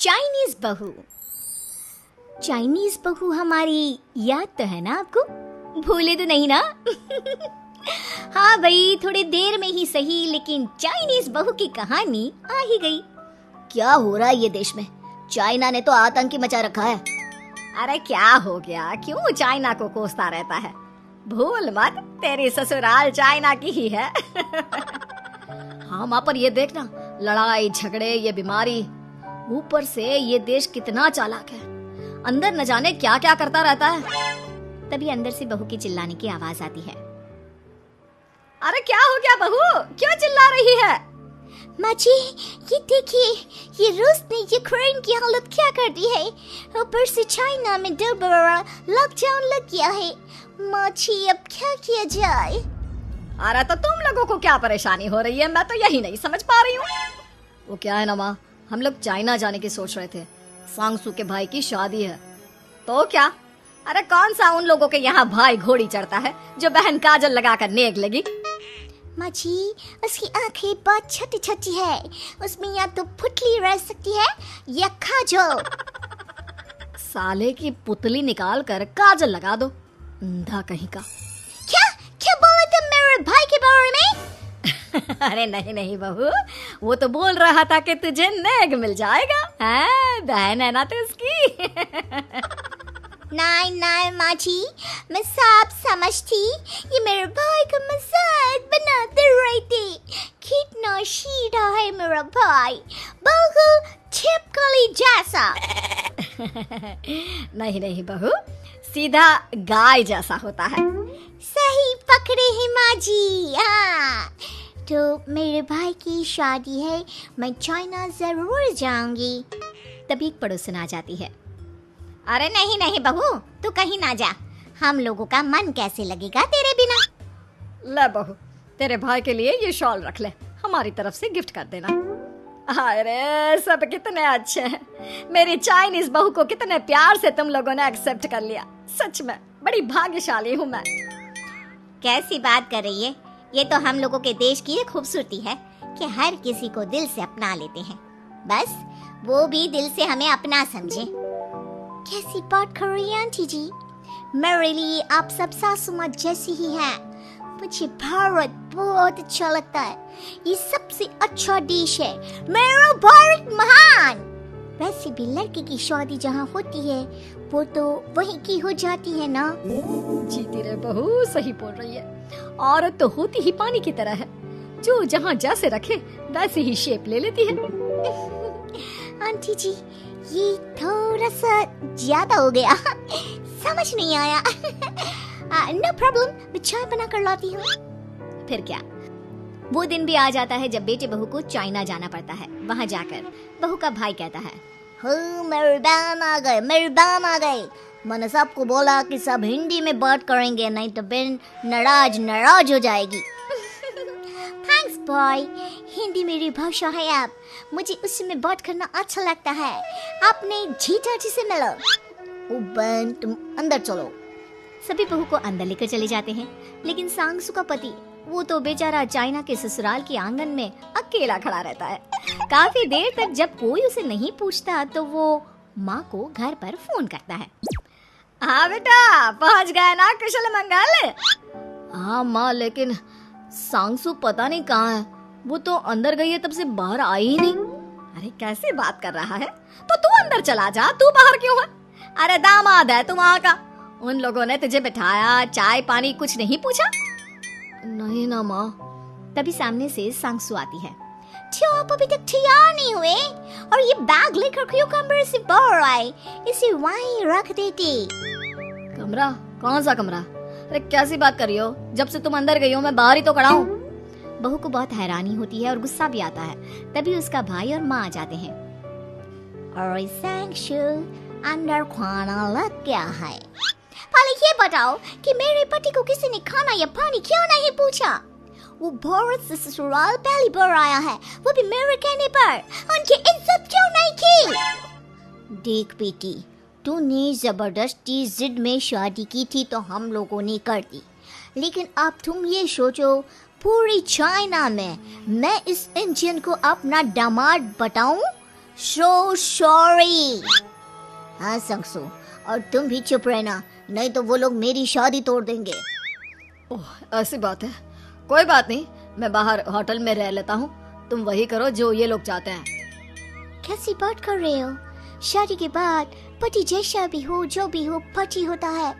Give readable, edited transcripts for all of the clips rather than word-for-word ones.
Chinese बहू। Chinese बहू हमारी याद तो है ना आपको? भूले तो नहीं ना? हाँ भाई, थोड़ी देर में ही सही, लेकिन चाइनीज बहू की कहानी आ ही गई। क्या हो रहा है ये देश में? चाइना ने तो आतंकी मचा रखा है। अरे क्या हो गया? क्यों चाइना को कोसता रहता है? भूल मत, तेरी ससुराल चाइना की ही है। हाँ माँ, पर ये देखना, लड़ाई झगड़े, ये बीमारी, ऊपर से ये देश कितना चालाक है, अंदर न जाने क्या क्या करता रहता है। तभी अंदर से बहू की चिल्लाने की आवाज आती है। अरे क्या हो गया बहू, क्यों चिल्ला रही है? माँ जी, ये देखिए, ये रूस ने यूक्रेन की हालत क्या कर दी है। ऊपर से चाइना में दोबारा लॉकडाउन लग गया है। माँ जी, अब क्या किया जाए? अरे तो तुम लोगों को क्या परेशानी हो रही है, मैं तो यही नहीं समझ पा रही हूँ। वो क्या है ना माँ, हम लोग चाइना जाने की सोच रहे थे, सांगसू के भाई की शादी है। तो क्या? अरे कौन सा उन लोगों के यहाँ भाई घोड़ी चढ़ता है जो बहन काजल लगाकर नेक लगी? माँ जी, उसकी आंखें बहुत छोटी छोटी है, उसमें या तो पुतली रह सकती है या काजल। साले की पुतली निकाल कर काजल लगा दो, अंधा कहीं का। क्या क्या बोले तुम मेरे भाई के बारे में? अरे नहीं नहीं बहू, वो तो बोल रहा था कि तुझे नेग मिल जाएगा। बहन है ना तो उसकी। नहीं नहीं माँ जी, मैं सब समझती, ये मेरे भाई का मजाक बनाते रहते। कितना सीधा है मेरा भाई, बिल्कुल छिपकली जैसा। नहीं नहीं बहू, सीधा गाय जैसा होता है। सही पकड़े हैं माँ जी। हाँ, तो मेरे भाई की शादी है, मैं चाइना जरूर जाऊंगी। तभी एक पड़ोसन आ जाती है। अरे नहीं नहीं बहू, तू कहीं ना जा, हम लोगों का मन कैसे लगेगा तेरे बिना। ले बहू, तेरे भाई के लिए ये शॉल रख ले, हमारी तरफ से गिफ्ट कर देना। अरे सब कितने अच्छे हैं, मेरी चाइनीज बहू को कितने प्यार से तुम लोगों ने एक्सेप्ट कर लिया। सच में बड़ी भाग्यशाली हूँ मैं। कैसी बात कर रही है? ये तो हम लोगों के देश की एक खूबसूरती है कि हर किसी को दिल से अपना लेते हैं, बस वो भी दिल से हमें अपना समझे। कैसी बात कर रही है आंटी जी? मेरे लिए आप सब सासू माँ जैसी ही हैं। मुझे भारत बहुत अच्छा लगता है, ये सबसे अच्छा देश है, मेरा भारत महान। वैसे भी लड़के की शादी जहाँ होती है वो तो वहीं की हो जाती है ना। जीती रे बहू, सही बोल रही है। औरत तो होती ही पानी की तरह है, जो जहाँ जैसे रखे वैसे ही शेप ले लेती है। आंटी जी, ये थोड़ा सा ज्यादा हो गया, समझ नहीं आया। नो प्रॉब्लम, मैं चाय बना कर लाती हूँ। फिर क्या, वो दिन भी आ जाता है जब बेटे बहू को चाइना जाना पड़ता है। वहाँ जाकर बहू का भाई कहता है, मेरे बहन आ गए, मेरे बहन आ गए। मैंने सबको बोला कि सब हिंदी में बात करेंगे, नहीं तो बहन नाराज हो जाएगी। थैंक्स बॉय, हिंदी मेरी भाषा है। आप मुझे उसमें बात करना अच्छा लगता है। आपने जीजा जी से मिलो। ओ बहन, तुम अंदर चलो। सभी बहू को अंदर लेकर चले जाते हैं, लेकिन सांगसू का पति, वो तो बेचारा चाइना के ससुराल के आंगन में अकेला खड़ा रहता है। काफी देर तक जब कोई उसे नहीं पूछता तो वो माँ को घर पर फोन करता है। हाँ बेटा, पहुँच गए ना कुशल मंगल? हाँ माँ, लेकिन सांगसू पता नहीं कहाँ है, वो तो अंदर गई है तब से बाहर आई ही नहीं। अरे कैसी बात कर रहा है? तो तू अंदर चला जा, तू बाहर क्यों है? अरे दामाद है तू वहाँ का, उन लोगों ने तुझे बिठाया, चाय पानी कुछ नहीं पूछा? नहीं ना माँ। तभी सामने से सांगसू आती है। क्यों आप अभी तक तैयार नहीं हुए? और ये बैग लेकर क्यों कमरे से बाहर आए? इसे वहीं रख देते। कमरा? कौन सा कमरा? अरे कैसी बात कर रही हो? जब से तुम अंदर गई हो मैं बाहर ही तो खड़ा हूँ। बहू को बहुत हैरानी होती है और गुस्सा भी आता है। तभी उसका भाई और माँ आ जाते हैं। अरे सांगसू, अंदर खाना लग गया है। पहले ये बताओ कि मेरे पति को किसी ने खाना या पानी क्यों नहीं पूछा? वो भारत से ससुराल पहली बार आया है, वो भी मेरे कहने पर। उनकी इज्जत क्यों नहीं की? देख बेटी, तूने जबरदस्ती जिद में शादी की थी तो हम लोगों ने कर दी, लेकिन अब तुम ये सोचो, पूरी चाइना में मैं इस इंडियन को अपना दामाद बताऊं? So sorry. हाँ संगसू, और तुम भी चुप रहना, नहीं तो वो लोग मेरी शादी तोड़ देंगे। ओह, ऐसी बात है। कोई बात नहीं, मैं बाहर होटल में रह लेता हूँ, तुम वही करो जो ये लोग चाहते हैं। कैसी बात कर रहे हो? शादी के बाद पति जैसा भी हो, जो भी हो, पति होता है।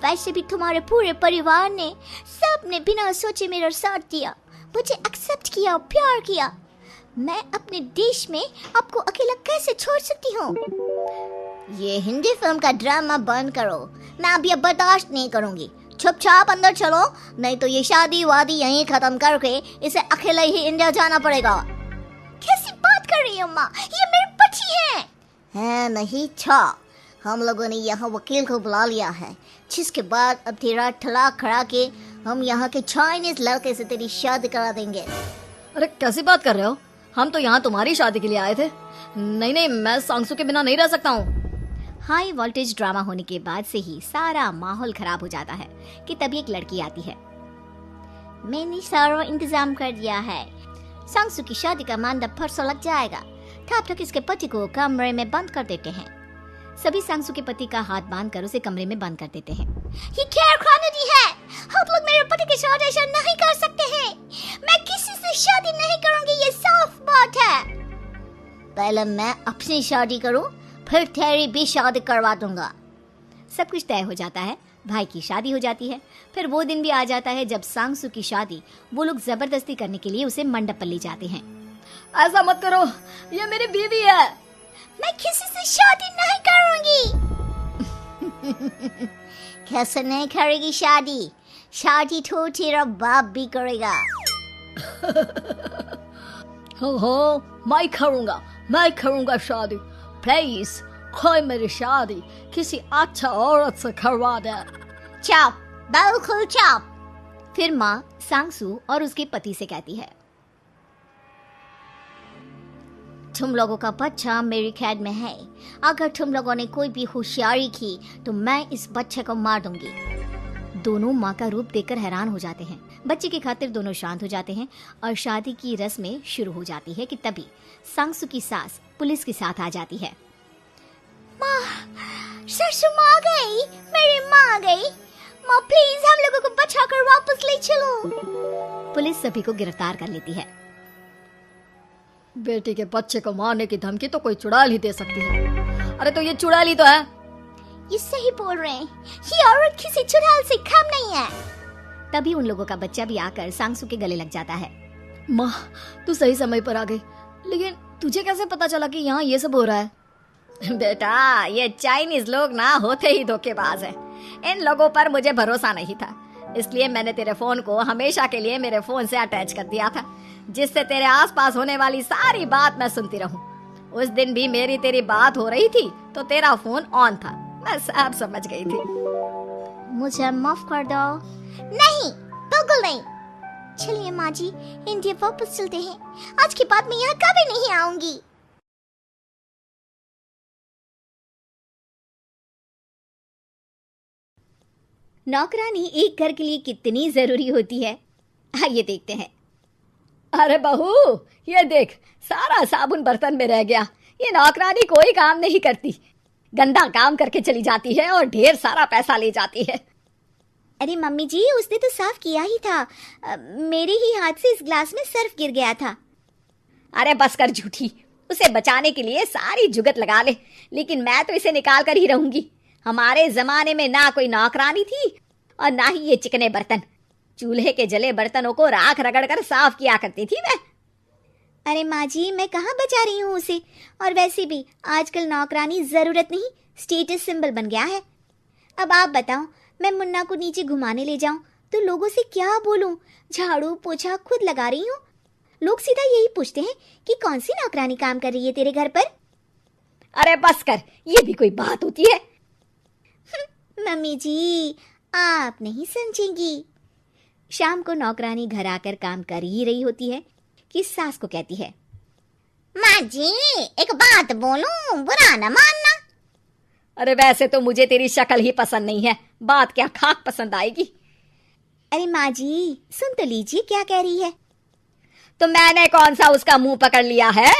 वैसे भी तुम्हारे पूरे परिवार ने, सबने बिना सोचे मेरा साथ दिया, मुझे एक्सेप्ट किया, प्यार किया। मैं अपने देश में आपको अकेला कैसे छोड़ सकती हूँ? ये हिंदी फिल्म का ड्रामा बंद करो, मैं अभी अब बर्दाश्त नहीं करूँगी। चुपचाप अंदर चलो, नहीं तो ये शादी वादी यहीं खत्म करके इसे अकेले ही इंडिया जाना पड़ेगा। कैसी बात कर रही हो माँ, ये मेरे पति हैं। नहीं था, हम लोगों ने यहाँ वकील को बुला लिया है, जिसके बाद अब तेरा तलाक करा के हम यहाँ के चाइनीज लड़के से तेरी शादी करा देंगे। अरे कैसी बात कर रहे हो? हम तो यहाँ तुम्हारी शादी के लिए आए थे। नहीं नहीं, मैं सांगसू के बिना नहीं रह सकता हूँ। हाई वोल्टेज ड्रामा होने के बाद से ही सारा माहौल खराब हो जाता है कि तभी एक लड़की आती है। मैंने सारा इंतजाम कर दिया है, सांगसू की शादी का मंडप परसों लग जाएगा। तब तक इसके पति को कमरे में बंद कर देते हैं। सभी सांगसू के पति का हाथ बांधकर उसे कमरे में बंद कर देते हैं। ये क्या कानूनी है? आप लोग मेरे पति के साथ ऐसा नहीं कर सकते हैं। मैं किसी से शादी नहीं करूंगी, ये साफ बात है। पहले मैं अपनी शादी करूं, फिर तेरी भी शादी करवा दूंगा। सब कुछ तय हो जाता है, भाई की शादी हो जाती है। फिर वो दिन भी आ जाता है जब सांगसू की शादी वो लोग जबरदस्ती करने के लिए उसे मंडप पर ले जाते हैं। ऐसा मत करो, ये मेरी बीवी है। मैं किसी से शादी नहीं करूंगी। कैसे नहीं करेगी शादी? शादी तो तेरा बाप भी करेगा। हो, मैं करूंगा शादी। प्लीज कोई मेरी शादी किसी अच्छा औरत से करवा दे। चुप, बिल्कुल चुप। फिर माँ सांगसू और उसके पति से कहती है, तुम लोगों का बच्चा मेरी कैद में है। अगर तुम लोगों ने कोई भी होशियारी की तो मैं इस बच्चे को मार दूंगी। दोनों माँ का रूप देखकर हैरान हो जाते हैं। बच्चे की खातिर दोनों शांत हो जाते हैं और शादी की रस्में शुरू हो जाती है कि तभी सांगसू की सास पुलिस के साथ आ जाती है। माँ, ससुर माँ आ गई, मेरी माँ आ गई। माँ प्लीज हम लोगों को बचाकर वापस ले चलो। पुलिस सभी को गिरफ्तार कर लेती है। बेटी के बच्चे को मारने की धमकी तो कोई चुड़ैल ही दे सकती है। अरे तो ये चुड़ैल ही तो है। ये सही बोल रहे हैं, ये औरत किसी चुड़ैल से कम नहीं है। तभी उन लोगों का बच्चा भी आकर सांगसू के गले लग जाता है। माँ, तू सही समय पर आ गई, लेकिन तुझे कैसे पता चला कि यहाँ ये सब हो रहा है? बेटा, ये चाइनीज लोग ना होते ही धोखेबाज हैं। इन लोगों पर मुझे भरोसा नहीं था, इसलिए मैंने तेरे फोन को हमेशा के लिए मेरे फोन से अटैच कर दिया था, जिससे तेरे आसपास होने वाली सारी बात मैं सुनती रहूं। उस दिन भी मेरी तेरी बात हो रही थी तो तेरा फोन ऑन था, मैं सब समझ गई थी। मुझे माफ कर दो। नहीं, बिल्कुल नहीं। चलिए माँ जी, इंडिया वापस चलते हैं। आज के बाद मैं यहाँ कभी नहीं आऊंगी। नौकरानी एक घर के लिए कितनी जरूरी होती है, आइए देखते हैं। अरे बहू, ये देख, सारा साबुन बर्तन में रह गया। ये नौकरानी कोई काम नहीं करती, गंदा काम करके चली जाती है और ढेर सारा पैसा ले जाती है। अरे मम्मी जी, उसने तो साफ किया ही था। मेरे ही हाथ से इस ग्लास में सर्फ गिर गया था। अरे बस कर झूठी, उसे बचाने के लिए सारी जुगत लगा ले, लेकिन मैं तो इसे निकाल कर ही रहूंगी। हमारे जमाने में ना कोई नौकरानी थी और ना ही ये चिकने बर्तन। चूल्हे के जले बर्तनों को राख रगड़ कर साफ किया करती थी मैं। अरे माँ जी, मैं कहाँ बचा रही हूँ उसे। और वैसे भी आजकल नौकरानी जरूरत नहीं, स्टेटस सिंबल बन गया है। अब आप बताओ, मैं मुन्ना को नीचे घुमाने ले जाऊं तो लोगों से क्या बोलूं? झाड़ू पोछा खुद लगा रही हूँ। लोग सीधा यही पूछते हैं कि कौन सी नौकरानी काम कर रही है तेरे घर पर। अरे बस कर, ये भी कोई बात होती है? मम्मी जी, आप नहीं समझेंगी। शाम को नौकरानी घर आकर काम कर ही रही होती है कि सास को कहती है, माँ जी एक बात बोलूं, बुरा न मानना। अरे वैसे तो मुझे तेरी शक्ल ही पसंद नहीं है, बात क्या खाक पसंद आएगी। अरे माँ जी, सुन तो लीजिए क्या कह रही है। तो मैंने कौन सा उसका मुंह पकड़ लिया है?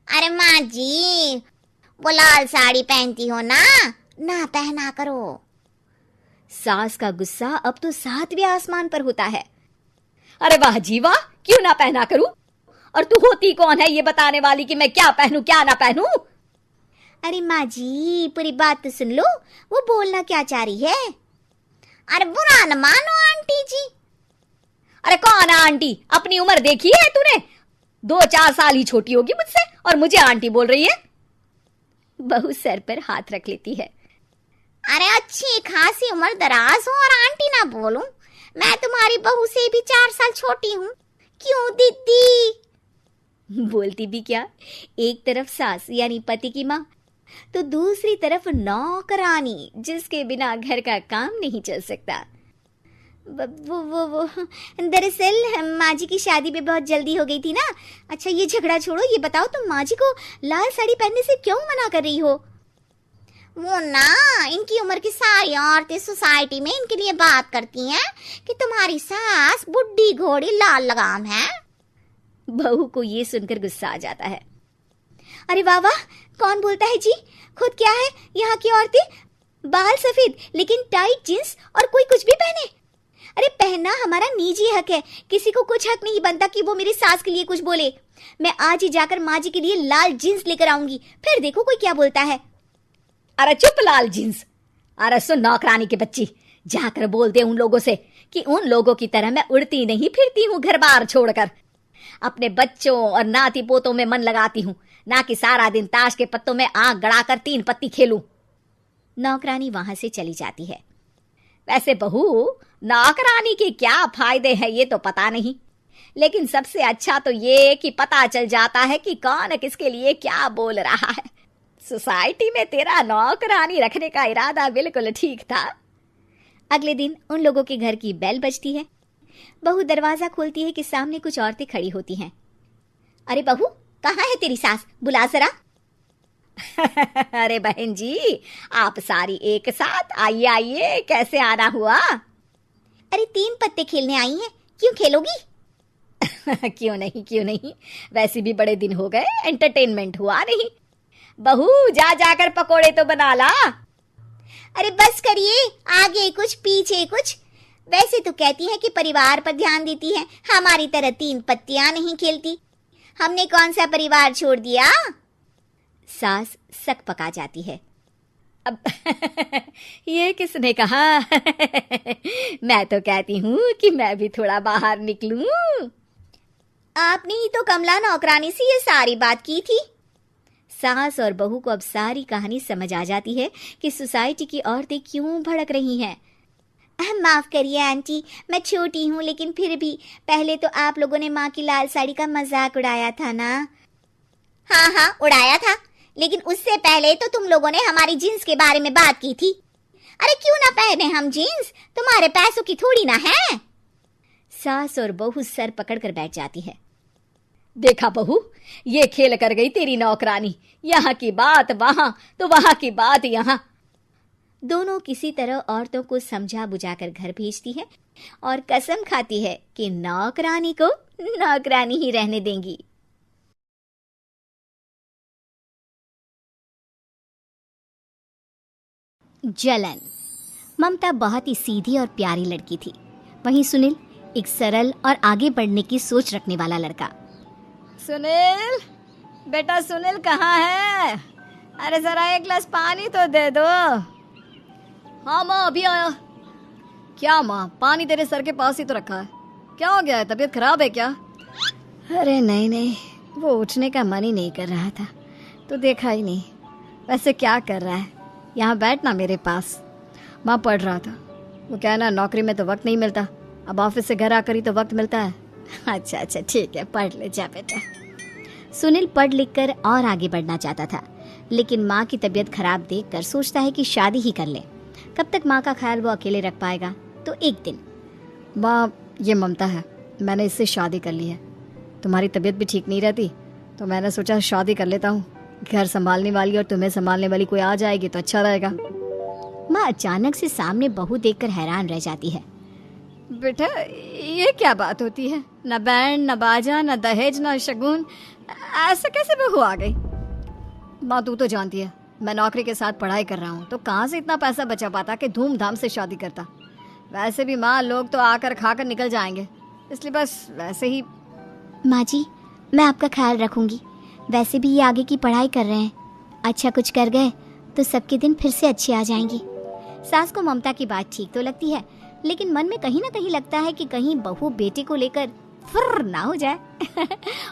अरे माँ जी, वो लाल साड़ी पहनती हो ना, ना पहना करो। सास का गुस्सा अब तो 7वें आसमान पर होता है। अरे वाह जी वाह, क्यों ना पहना करूं? और तू होती कौन है ये बताने वाली कि मैं क्या पहनूं क्या ना पहनूं? अरे माँ जी, पूरी बात तो सुन लो, वो बोलना क्या चाह रही है। अरे बुरा न मानो आंटी जी। अरे कौन है आंटी? अपनी उम्र देखी है तूने? 2-4 साल ही छोटी होगी मुझसे और मुझे आंटी बोल रही है। बहू सर पर हाथ रख लेती है। अरे अच्छी खासी उम्र दराज हो और आंटी ना बोलूं? मैं तुम्हारी बहू से भी 4 साल छोटी हूँ। क्यों दीदी? बोलती भी क्या, एक तरफ सास यानी पति की माँ, तो दूसरी तरफ नौकरानी जिसके बिना घर का काम नहीं चल सकता। वो दरअसल माँ जी की शादी भी बहुत जल्दी हो गई थी ना। अच्छा ये झगड़ा छोड़ो, ये बताओ तुम माँ जी को लाल साड़ी पहनने से क्यों मना कर रही हो? वो ना, इनकी उम्र की सारी औरतें सोसाइटी में इनके लिए बात करती हैं कि तुम्हारी सास बुढ़ी घोड़ी लाल लगाम है। बहू को ये सुनकर गुस्सा आ जाता है। अरे वाह वाह, कौन बोलता है जी? खुद क्या है यहाँ की औरतें, बाल सफेद लेकिन टाइट जींस और कोई कुछ भी पहने। अरे पहनना हमारा निजी हक है, किसी को कुछ हक नहीं बनता कि वो मेरी सास के लिए कुछ बोले। मैं आज ही जाकर माँ जी के लिए लाल जींस लेकर आऊंगी, फिर देखो कोई क्या बोलता है। अरे चुप लाल जींस। अरे सुन नौकरानी के बच्ची, जाकर बोल दे उन लोगों से कि उन लोगों की तरह मैं उड़ती नहीं फिरती हूँ घर बार छोड़कर। अपने बच्चों और नाती पोतों में मन लगाती हूँ, ना कि सारा दिन ताश के पत्तों में आंख गड़ाकर 3 पत्ती खेलूं। नौकरानी वहां से चली जाती है। वैसे बहू, नौकरानी के क्या फायदे हैं ये तो पता नहीं, लेकिन सबसे अच्छा तो ये कि पता चल जाता है कि कौन किसके लिए क्या बोल रहा है। सोसाइटी में तेरा नौकरानी रखने का इरादा बिल्कुल ठीक था। अगले दिन उन लोगों के घर की बेल बजती है। बहू दरवाजा खोलती है कि सामने कुछ औरतें खड़ी होती हैं। अरे बहू, कहाँ है तेरी सास? बुला जरा। अरे बहन जी, आप सारी एक साथ आइए आइए, कैसे आना हुआ? अरे 3 पत्ते खेलने आई हैं, क्यों खेलोगी? क्यों नहीं, वैसे भी बड़े दिन हो गए, एंटरटेनमेंट हुआ नहीं। बहू जा जाकर पकोड़े तो बना ला। अरे बस करिए, आगे कुछ पीछे कुछ। वैसे तो कहती है कि परिवार पर ध्यान देती है, हमारी तरह 3 पत्तियां नहीं खेलती। हमने कौन सा परिवार छोड़ दिया? सास सक पका जाती है। अब ये किसने कहा? मैं तो कहती हूँ कि मैं भी थोड़ा बाहर निकलूं। आपने ही तो कमला नौकरानी से ये सारी बात की थी। सास और बहू को अब सारी कहानी समझ आ जाती है कि सोसाइटी की औरतें क्यों भड़क रही हैं। माफ करिए आंटी, मैं छोटी हूँ, लेकिन फिर भी पहले तो आप लोगों ने माँ की लाल साड़ी का मजाक उड़ाया था ना। हाँ उड़ाया था, लेकिन उससे पहले तो तुम लोगों ने हमारी जीन्स के बारे में बात की थी। अरे क्यों ना पहने हम जीन्स, तुम्हारे पैसों की थोड़ी ना है। सास और बहू सर पकड़कर बैठ जाती है। देखा बहू, ये खेल कर गई तेरी नौकरानी, यहाँ की बात वहां तो वहां की बात यहाँ। दोनों किसी तरह औरतों को समझा बुझाकर घर भेजती है और कसम खाती है कि नौकरानी को नौकरानी ही रहने देंगी। जलन। ममता बहुत ही सीधी और प्यारी लड़की थी, वहीं सुनील एक सरल और आगे बढ़ने की सोच रखने वाला लड़का। सुनील, बेटा सुनील कहाँ है? अरे जरा एक गिलास पानी तो दे दो। हाँ माँ, अभी आया। क्या माँ, पानी तेरे सर के पास ही तो रखा है, क्या हो गया है? तबीयत खराब है क्या? अरे नहीं, वो उठने का मन ही नहीं कर रहा था, तो देखा ही नहीं। वैसे क्या कर रहा है? यहाँ बैठना मेरे पास। माँ पढ़ रहा था। वो क्या ना, नौकरी में तो वक्त नहीं मिलता, अब ऑफिस से घर आकर ही तो वक्त मिलता है। अच्छा ठीक है, पढ़ ले जा बेटा। सुनील पढ़ लिख कर और आगे बढ़ना चाहता था, लेकिन माँ की तबीयत खराब देखकर सोचता है कि शादी ही कर ले। कब तक माँ का ख्याल वो अकेले रख पाएगा? तो एक दिन, माँ ये ममता है, मैंने इससे शादी कर ली है। तुम्हारी तबीयत भी ठीक नहीं रहती, तो मैंने सोचा शादी कर लेता हूँ। घर संभालने वाली और तुम्हें संभालने वाली कोई आ जाएगी तो अच्छा रहेगा। माँ अचानक से सामने बहू देखकर हैरान रह जाती है। बेटा ये क्या बात होती है? न बैंड, न बाजा, न दहेज, न शगुन, ऐसे कैसे बहू आ गई? माँ तू तो जानती है मैं नौकरी के साथ पढ़ाई कर रहा हूँ, तो कहाँ से इतना पैसा बचा पाता कि धूमधाम से शादी करता। वैसे भी माँ लोग तो आकर खाकर निकल जाएंगे, इसलिए बस वैसे ही। माँ जी, मैं आपका ख्याल रखूंगी। वैसे भी ये आगे की पढ़ाई कर रहे हैं, अच्छा कुछ कर गए तो सबके दिन फिर से अच्छे आ जाएंगे। सास को ममता की बात ठीक तो लगती है, लेकिन मन में कहीं ना कहीं लगता है कि कहीं बहू बेटे को लेकर फुर्र ना हो जाए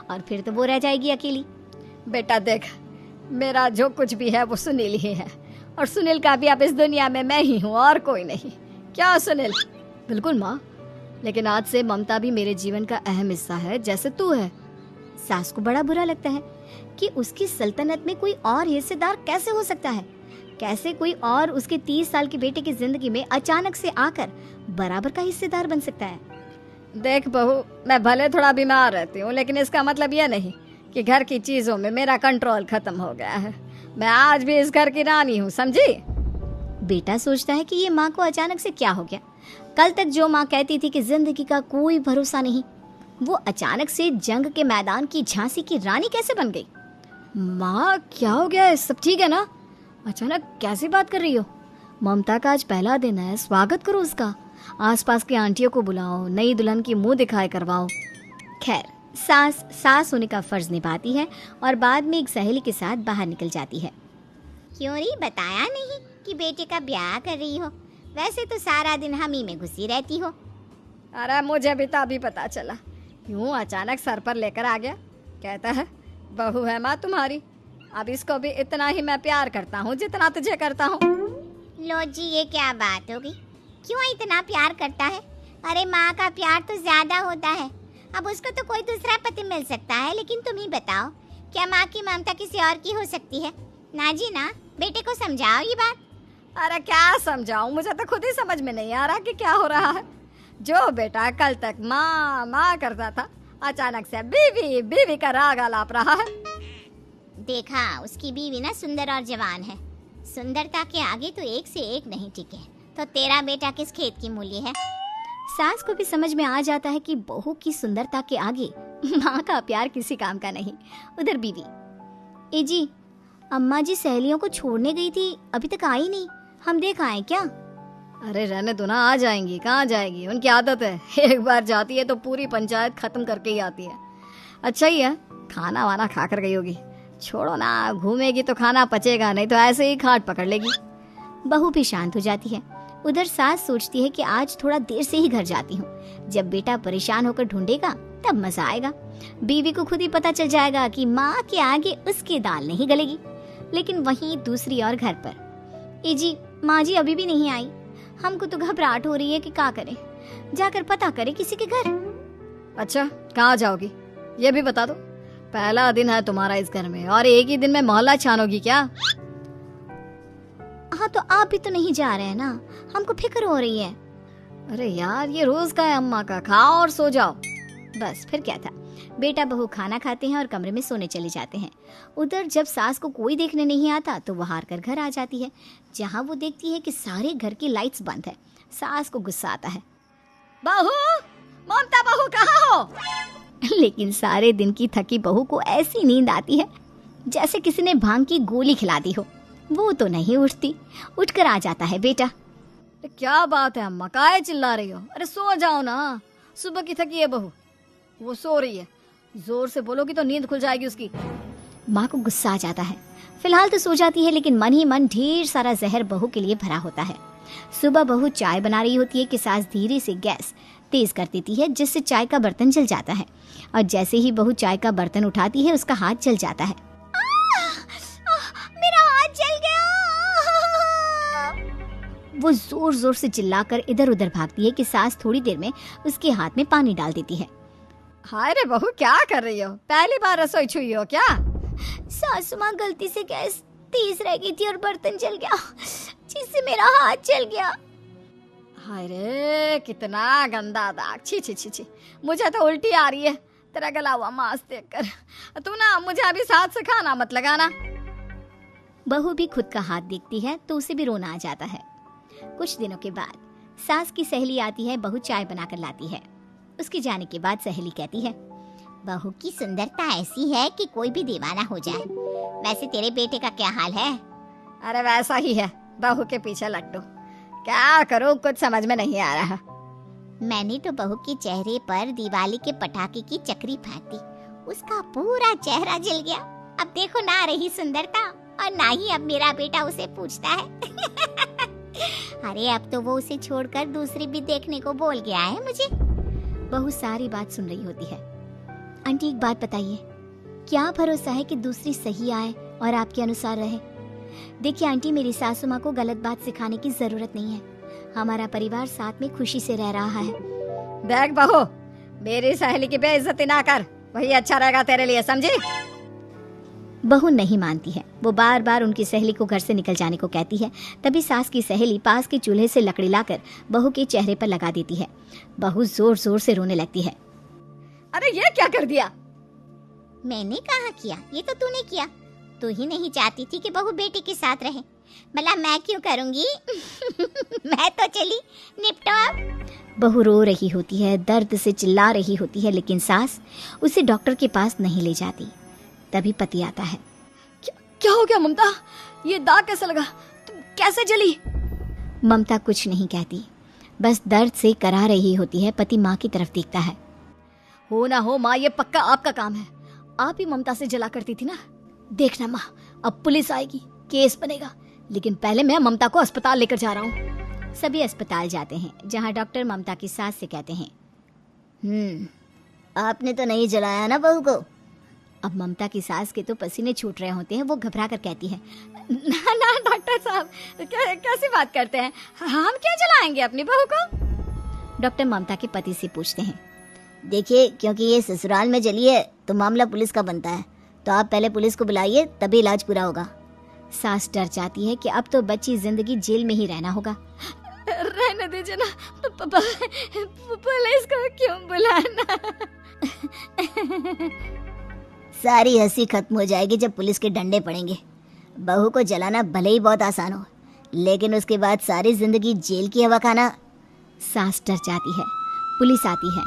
और फिर तो वो रह जाएगी अकेली। बेटा देख, मेरा जो कुछ भी है वो सुनील ही है, और सुनील का भी अब इस दुनिया में मैं ही हूँ और कोई नहीं। क्या सुनील? बिल्कुल माँ, लेकिन आज से ममता भी मेरे जीवन का अहम हिस्सा है, जैसे तू है। सास को बड़ा बुरा लगता है कि उसकी सल्तनत में कोई और हिस्सेदार कैसे हो सकता है। कैसे कोई और उसके 30 साल के बेटे की जिंदगी में अचानक से आकर बराबर का हिस्सेदार बन सकता है। देख बहू, मैं भले थोड़ा बीमार रहती हूँ, लेकिन इसका मतलब यह नहीं कि घर की चीजों में मेरा कंट्रोल खत्म हो गया है। मैं आज भी इस घर की रानी हूँ, समझी? बेटा सोचता है कि ये माँ को अचानक से क्या हो गया। कल तक जो माँ कहती थी कि जिंदगी का कोई भरोसा नहीं, वो अचानक से जंग के मैदान की झांसी की रानी कैसे बन गई? माँ क्या हो गया है? सब ठीक है ना? अचानक कैसी बात कर रही हो? ममता का आज पहला दिन है, स्वागत करो उसका। आसपास की आंटियों को बुलाओ, नई दुल्हन की मुंह दिखाई करवाओ। खैर, सास होने का फर्ज निभाती है और बाद में एक सहेली के साथ बाहर निकल जाती है। क्यों री, बताया नहीं कि बेटे का ब्याह कर रही हो? वैसे तो सारा दिन हम ही में घुसी रहती हो। अरे मुझे भी तो अभी पता चला, यूं अचानक सर पर लेकर आ गया। कहता है बहू है माँ तुम्हारी, अब इसको भी इतना ही मैं प्यार करता हूँ जितना तुझे करता हूँ। लो जी, ये क्या बात होगी? क्यों इतना प्यार करता है? अरे माँ का प्यार तो ज्यादा होता है। अब उसको तो कोई दूसरा पति मिल सकता है, लेकिन तुम ही बताओ, क्या माँ की ममता किसी और की हो सकती है? ना जी ना, बेटे को समझाओ ये बात। अरे क्या समझाऊं, मुझे तो खुद ही समझ में नहीं आ रहा कि क्या हो रहा है। जो बेटा कल तक माँ माँ करता था, अचानक से बीवी बीवी का राग आलाप रहा है। देखा, उसकी बीवी ना सुंदर और जवान है। सुंदरता के आगे तो एक से एक नहीं टिके, तो तेरा बेटा किस खेत की मूली है? सास को भी समझ में आ जाता है कि बहू की सुंदरता के आगे माँ का प्यार किसी काम का नहीं। उधर बीवी, ए जी, अम्मा जी सहेलियों को छोड़ने गई थी, अभी तक आई नहीं, हम देख आए क्या? अरे रहने दो ना, आ जाएंगी। कहाँ जाएगी, उनकी आदत है, एक बार जाती है तो पूरी पंचायत खत्म करके ही आती है। अच्छा ही है, खाना वाना खा कर गई होगी। छोड़ो ना, घूमेगी तो खाना पचेगा, नहीं तो ऐसे ही खाट पकड़ लेगी। बहू भी शांत हो जाती है। उधर सास सोचती है कि आज थोड़ा देर से ही घर जाती हूँ, जब बेटा परेशान होकर ढूंढेगा तब मजा आएगा। बीवी को खुद ही पता चल जाएगा कि माँ के आगे उसकी दाल नहीं गलेगी। लेकिन वहीं दूसरी ओर घर पर, ए जी, माँ जी अभी भी नहीं आई, हमको तो घबराहट हो रही है कि क्या करें, जाकर पता करें किसी के घर। अच्छा, कहाँ जाओगी ये भी बता दो। पहला दिन है तुम्हारा इस घर में और एक ही दिन में मोहल्ला छानोगी क्या? हाँ, तो आप भी तो नहीं जा रहे हैं ना, हमको फिक्र हो रही है। अरे यार, ये रोज का है अम्मा का, खाओ और सो जाओ। बस फिर क्या था। बेटा बहू खाना खाते हैं और कमरे में सोने चले जाते हैं। उधर जब सास को कोई देखने नहीं आता तो वो हार कर घर आ जाती है, जहाँ वो देखती है कि सारे घर की लाइट्स बंद है। सास को गुस्सा आता है, बहू, ममता बहू कहाँ हो? लेकिन सारे दिन की थकी बहू को ऐसी नींद आती है जैसे किसी ने भांग की गोली खिला दी हो। वो तो नहीं उठती। उठकर आ जाता है बेटा। क्या बात है अम्मा, काहे चिल्ला रही हो? अरे सो जाओ ना, सुबह की थकी है बहू, वो सो रही है। जोर से बोलोगी तो नींद खुल जाएगी उसकी। माँ को गुस्सा आ जाता है। फिलहाल तो सो जाती है, लेकिन मन ही मन ढेर सारा जहर बहू के लिए भरा होता है। सुबह बहू चाय बना रही होती है कि सास धीरे से गैस तेज कर देती है, जिससे चाय का बर्तन जल जाता है। और जैसे ही बहू चाय का बर्तन उठाती है, उसका हाथ जल जाता है। मेरा हाथ जल गया। वो जोर जोर से चिल्लाकर इधर उधर भागती है कि सास थोड़ी देर में उसके हाथ में पानी डाल देती है। हाय रे बहू, क्या कर रही हो? पहली बार रसोई छुई हो क्या? सासू माँ, गलती से गैस तेज रह गई थी और बर्तन जल गया, जिससे मेरा हाथ जल गया। हाय रे, कितना गंदा दाग, छी छी छी छी, मुझे तो उल्टी आ रही है तेरा गला हुआ मांस देखकर। तू ना मुझे अभी साथ से खाना मत लगाना। बहू भी खुद का हाथ देखती है तो उसे भी रोना आ जाता है। कुछ दिनों के बाद सास की सहेली आती है, बहू चाय बनाकर लाती है। उसके जाने के बाद सहेली कहती है, बहू की सुंदरता ऐसी है कि कोई भी दीवाना हो जाए। वैसे तेरे बेटे का क्या हाल है? अरे वैसा ही है, बहू के पीछे लट्टू। क्या करूं, कुछ समझ में नहीं आ रहा। मैंने तो बहू के चेहरे पर दिवाली के पटाखे की चक्री फेंक दी, उसका पूरा चेहरा जल गया। अब देखो ना रही सुंदरता, और ना ही अब मेरा बेटा उसे पूछता है। अरे अब तो वो उसे छोड़कर दूसरी भी देखने को बोल गया है मुझे। बहू सारी बात सुन रही होती है। आंटी एक बात बताइए, क्या भरोसा है कि दूसरी सही आए और आपके अनुसार रहे? देखिए आंटी, मेरी सासू माँ को गलत बात सिखाने की जरूरत नहीं है। हमारा परिवार साथ में खुशी से रह रहा है। देख बहू, मेरी सहेली की बेइज्जती ना कर, वही अच्छा रहेगा तेरे लिए, समझी? बहू नहीं मानती है। वो बार बार उनकी सहेली को घर से निकल जाने को कहती है। तभी सास की सहेली पास के चूल्हे से लकड़ी लाकर बहू के चेहरे पर लगा देती है। बहू जोर जोर से रोने लगती है। अरे ये क्या कर दिया? मैंने कहा किया, ये तो तूने किया। तू ही नहीं चाहती थी कि बहू बेटे के साथ रहे, भला मैं क्यों करूंगी? मैं तो चली, निपटो अब। बहू रो रही होती है, दर्द से चिल्ला रही होती है, लेकिन सास उसे डॉक्टर के पास नहीं ले जाती। तभी पति आता है। क्या हो गया ममता? ये दाग कैसे लगा? तुम कैसे जली? ममता कुछ नहीं कहती, बस दर्द से करा रही होती है। पति माँ की तरफ देखता है। हो ना हो माँ, ये पक्का आपका काम है। आप ही ममता से जला करती थी ना। देखना माँ, अब पुलिस आएगी, केस बनेगा, लेकिन पहले मैं ममता को अस्पताल लेकर जा रहा हूँ। सभी अस्पताल जाते हैं, जहाँ डॉक्टर ममता की सास से कहते हैं, आपने तो नहीं जलाया ना बहू को? अब ममता की सास के तो पसीने छूट रहे होते हैं। वो घबरा कर कहती है, ना ना डॉक्टर साहब, कैसी बात करते हैं? हम क्या जलाएंगे अपनी बहू को? डॉक्टर ममता के पति से पूछते हैं। देखिए, क्योंकि ये ससुराल में जली है तो मामला पुलिस का बनता है, तो आप पहले पुलिस को बुलाइए, तभी इलाज पूरा होगा। सास डर जाती है कि अब तो बच्ची जिंदगी जेल में ही रहना होगा। रहने दीजिए ना, पुलिस को क्यों बुलाना? सारी हंसी खत्म हो जाएगी जब पुलिस के डंडे पड़ेंगे। बहू को जलाना भले ही बहुत आसान हो, लेकिन उसके बाद सारी जिंदगी जेल की हवा खाना। सास डर जाती है। पुलिस आती है।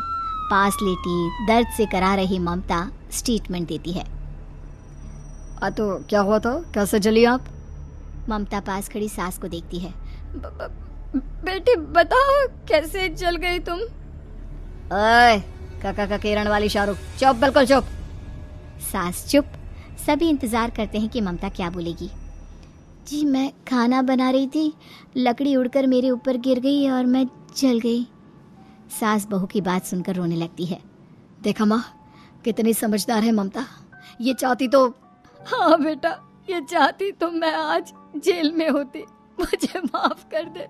पास लेटी दर्द से करा रही ममता स्टेटमेंट देती है। तो क्या हुआ था? कैसे जली आप? ममता पास खड़ी सास को देखती है। बेटी बताओ, कैसे जल गई तुम? ओए, काका का किरण वाली शाहरुख, चुप, बिल्कुल चुप। सास चुप। सभी इंतजार करते हैं कि ममता क्या बोलेगी। जी मैं खाना बना रही थी, लकड़ी उड़कर मेरे ऊपर गिर गई और मैं जल गई। सास बहू की बात सुनकर रोने लगती है। देखा माँ, कितनी समझदार है ममता। ये चाहती तो, हाँ बेटा, ये चाहती तो मैं आज जेल में होती। मुझे माफ कर दे,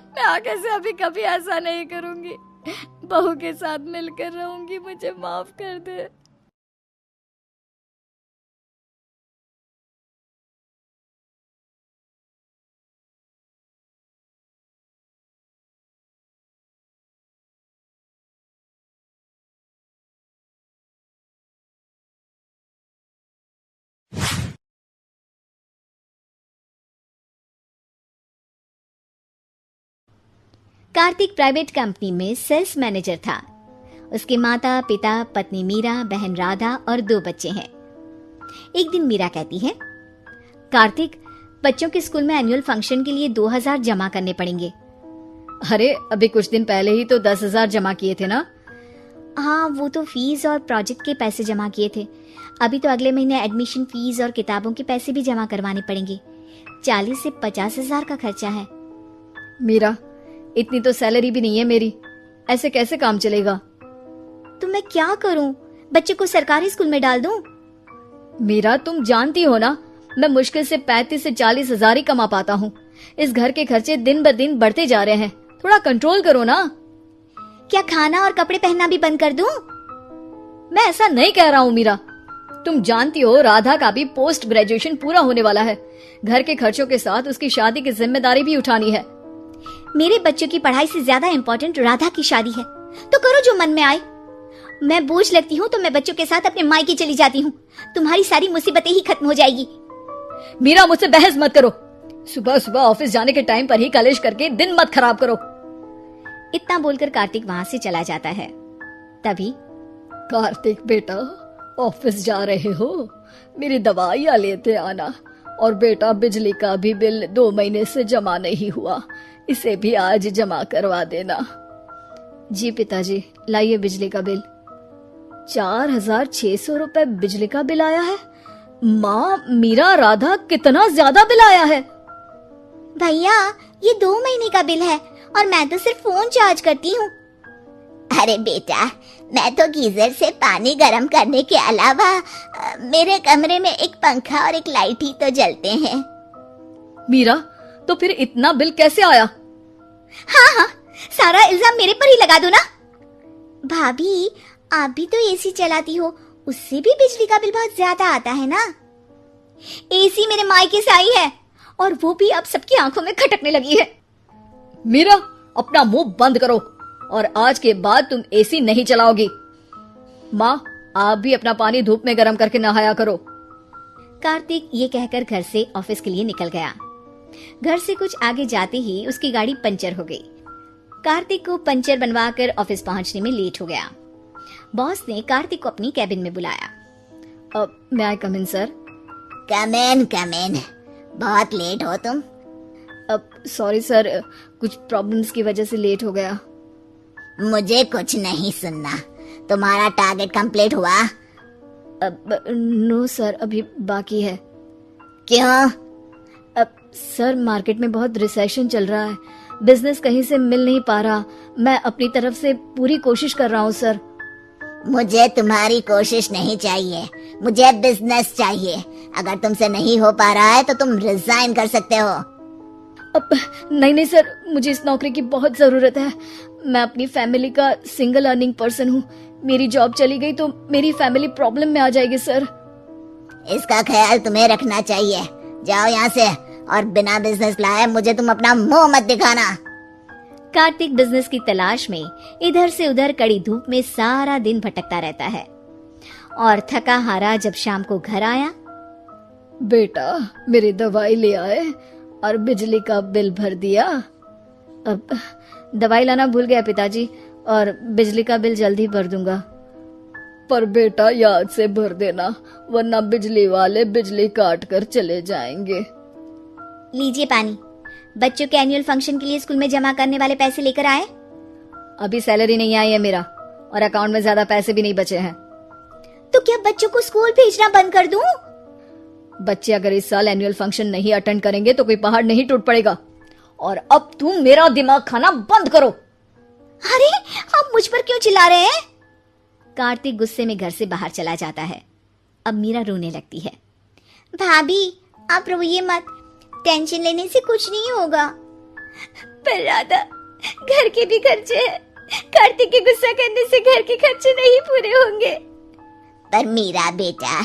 मैं आगे से अभी कभी ऐसा नहीं करूंगी। बहू के साथ मिलकर रहूंगी, मुझे माफ कर दे। कार्तिक प्राइवेट कंपनी में सेल्स मैनेजर था। उसके माता पिता, पत्नी मीरा, बहन राधा और 2 बच्चे हैं। एक दिन मीरा कहती है, कार्तिक, बच्चों के स्कूल में एनुअल फंक्शन के लिए 2000 जमा करने पड़ेंगे। अरे अभी कुछ दिन पहले ही तो 10,000 जमा किए थे ना? हाँ, वो तो फीस और प्रोजेक्ट के पैसे जमा किए थे। अभी तो अगले महीने एडमिशन फीस और किताबों के पैसे भी जमा करवाने पड़ेंगे। 40 से 50,000 का खर्चा है। मीरा, इतनी तो सैलरी भी नहीं है मेरी, ऐसे कैसे काम चलेगा? तो मैं क्या करूं? बच्चे को सरकारी स्कूल में डाल दूं? मीरा, तुम जानती हो ना, मैं मुश्किल से 35 से 40,000 ही कमा पाता हूँ। इस घर के खर्चे दिन ब दिन बढ़ते जा रहे हैं, थोड़ा कंट्रोल करो ना। क्या खाना और कपड़े पहनना भी बंद कर दूं? मैं ऐसा नहीं कह रहा हूँ मीरा। तुम जानती हो राधा का भी पोस्ट ग्रेजुएशन पूरा होने वाला है। घर के खर्चों के साथ उसकी शादी की जिम्मेदारी भी उठानी है। मेरे बच्चों की पढ़ाई से ज्यादा इम्पोर्टेंट राधा की शादी है, तो करो जो मन में आए। मैं बोझ लगती हूँ तो मैं बच्चों के साथ अपने मायके चली जाती हूँ। तुम्हारी सारी मुसीबतें ही खत्म हो जाएगी। मीरा, मुझसे बहस मत करो। सुबह सुबह ऑफिस जाने के टाइम पर ही कलेश करके दिन मत खराब करो। इतना बोलकर कार्तिक वहां से चला जाता है। तभी कार्तिक बेटा, ऑफिस जा रहे हो? मेरी दवाइयाँ लेते आना। और बेटा, बिजली का भी बिल 2 महीने से जमा नहीं हुआ, इसे भी आज जमा करवा देना। जी पिताजी, लाइए बिजली का बिल। 4,600 रुपए बिजली का बिल आया है। माँ, मीरा, राधा, कितना ज्यादा बिल आया है। भैया, ये 2 महीने का बिल है और मैं तो सिर्फ फोन चार्ज करती हूँ। अरे बेटा, मैं तो गीजर से पानी गर्म करने के अलावा मेरे कमरे में एक पंखा और एक लाइट ही तो जलते हैं। मीरा, तो फिर इतना बिल कैसे आया? हाँ, सारा इल्जाम मेरे पर ही लगा दो ना। भाभी, आप भी तो एसी चलाती हो, उससे भी बिजली का बिल बहुत ज्यादा आता है ना। एसी मेरे मायके से आई है और वो भी अब सबकी आंखों में खटकने लगी है। मीरा, अपना मुंह बंद करो और आज के बाद तुम एसी नहीं चलाओगी। माँ, आप भी अपना पानी धूप में गर्म करके नहाया करो। कार्तिक ये कहकर घर से ऑफिस के लिए निकल गया। घर से कुछ आगे जाते ही उसकी गाड़ी पंचर हो गई। कार्तिक को पंचर बनवाकर ऑफिस पहुंचने में लेट हो गया। बॉस ने कार्तिक को अपनी कैबिन में बुलाया। मे आई कम इन सर? कम इन। बहुत लेट हो तुम। सॉरी सर, कुछ प्रॉब्लम्स की वजह से लेट हो गया। मुझे कुछ नहीं सुनना। तुम्हारा टारगेट कंप्लीट हुआ? नो सर, अभी बाकी है। क्यों? सर, मार्केट में बहुत रिसेशन चल रहा है, बिजनेस कहीं से मिल नहीं पा रहा। मैं अपनी तरफ से पूरी कोशिश कर रहा हूँ सर। मुझे तुम्हारी कोशिश नहीं चाहिए, मुझे बिजनेस चाहिए। अगर तुमसे नहीं हो पा रहा है तो तुम रिजाइन कर सकते हो। नहीं सर, मुझे इस नौकरी की बहुत जरूरत है। मैं अपनी फैमिली का सिंगल अर्निंग पर्सन हूँ। मेरी जॉब चली गई तो मेरी फैमिली प्रॉब्लम में आ जाएगी सर। इसका ख्याल तुम्हें रखना चाहिए। जाओ यहाँ से, और बिना बिजनेस लाए मुझे तुम अपना मुंह मत दिखाना। कार्तिक बिजनेस की तलाश में इधर से उधर कड़ी धूप में सारा दिन भटकता रहता है और थका हारा जब शाम को घर आया। बेटा, मेरी दवाई ले आए और बिजली का बिल भर दिया? अब दवाई लाना भूल गया पिताजी, और बिजली का बिल जल्दी भर दूंगा। पर बेटा, याद से भर देना, वरना बिजली वाले बिजली काट कर चले जाएंगे। लीजिए पानी। बच्चों के एनुअल फंक्शन के लिए स्कूल में जमा करने वाले पैसे लेकर आए? अभी सैलरी नहीं आई है मेरा, और अकाउंट में ज्यादा पैसे भी नहीं बचे हैं। तो क्या बच्चों को स्कूल भेजना बंद कर दूं? बच्चे अगर इस साल एनुअल फंक्शन नहीं अटेंड करेंगे तो कोई पहाड़ नहीं टूट पड़ेगा। और अब तुम मेरा दिमाग खाना बंद करो। अरे, आप मुझ पर क्यों चिल्ला रहे हैं? कार्तिक गुस्से में घर से बाहर चला जाता है। अब मीरा रोने लगती है। भाभी, आप रोइए मत, टेंशन लेने से कुछ नहीं होगा। पर राधा, घर के भी खर्चे हैं। कार्तिक के गुस्सा करने से घर के खर्चे नहीं पूरे होंगे। पर मीरा बेटा,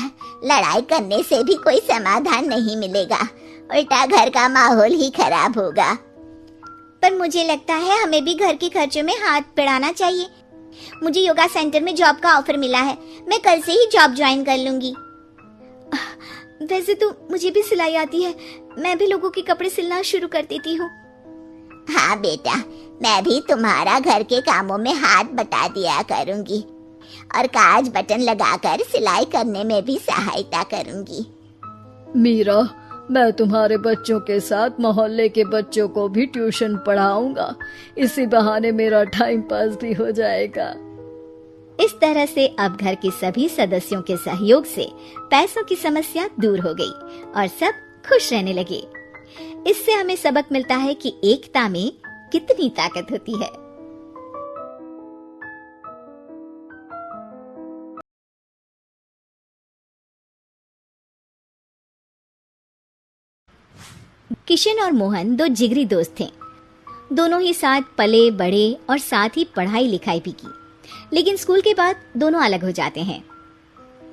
लड़ाई करने से भी कोई समाधान नहीं मिलेगा, उल्टा घर का माहौल ही खराब होगा। पर मुझे लगता है हमें भी घर के खर्चों में हाथ बढ़ाना चाहिए। मुझे योगा सेंटर में जॉब का ऑफर मिला है, मैं कल से ही जॉब ज्वाइन कर लूंगी। वैसे तो मुझे भी सिलाई आती है, मैं भी लोगों के कपड़े सिलना शुरू कर देती हूँ। हाँ बेटा, मैं भी तुम्हारा घर के कामों में हाथ बटा दिया करूंगी और काज बटन लगाकर सिलाई करने में भी सहायता करूंगी। मीरा, मैं तुम्हारे बच्चों के साथ मोहल्ले के बच्चों को भी ट्यूशन पढ़ाऊंगा। इसी बहाने मेरा टाइम पास भी हो जाएगा। इस तरह से अब घर के सभी सदस्यों के सहयोग से पैसों की समस्या दूर हो गई और सब खुश रहने लगे। इससे हमें सबक मिलता है कि एकता में कितनी ताकत होती है। किशन और मोहन दो जिगरी दोस्त थे। दोनों ही साथ पले बड़े और साथ ही पढ़ाई लिखाई भी की, लेकिन स्कूल के बाद दोनों अलग हो जाते हैं।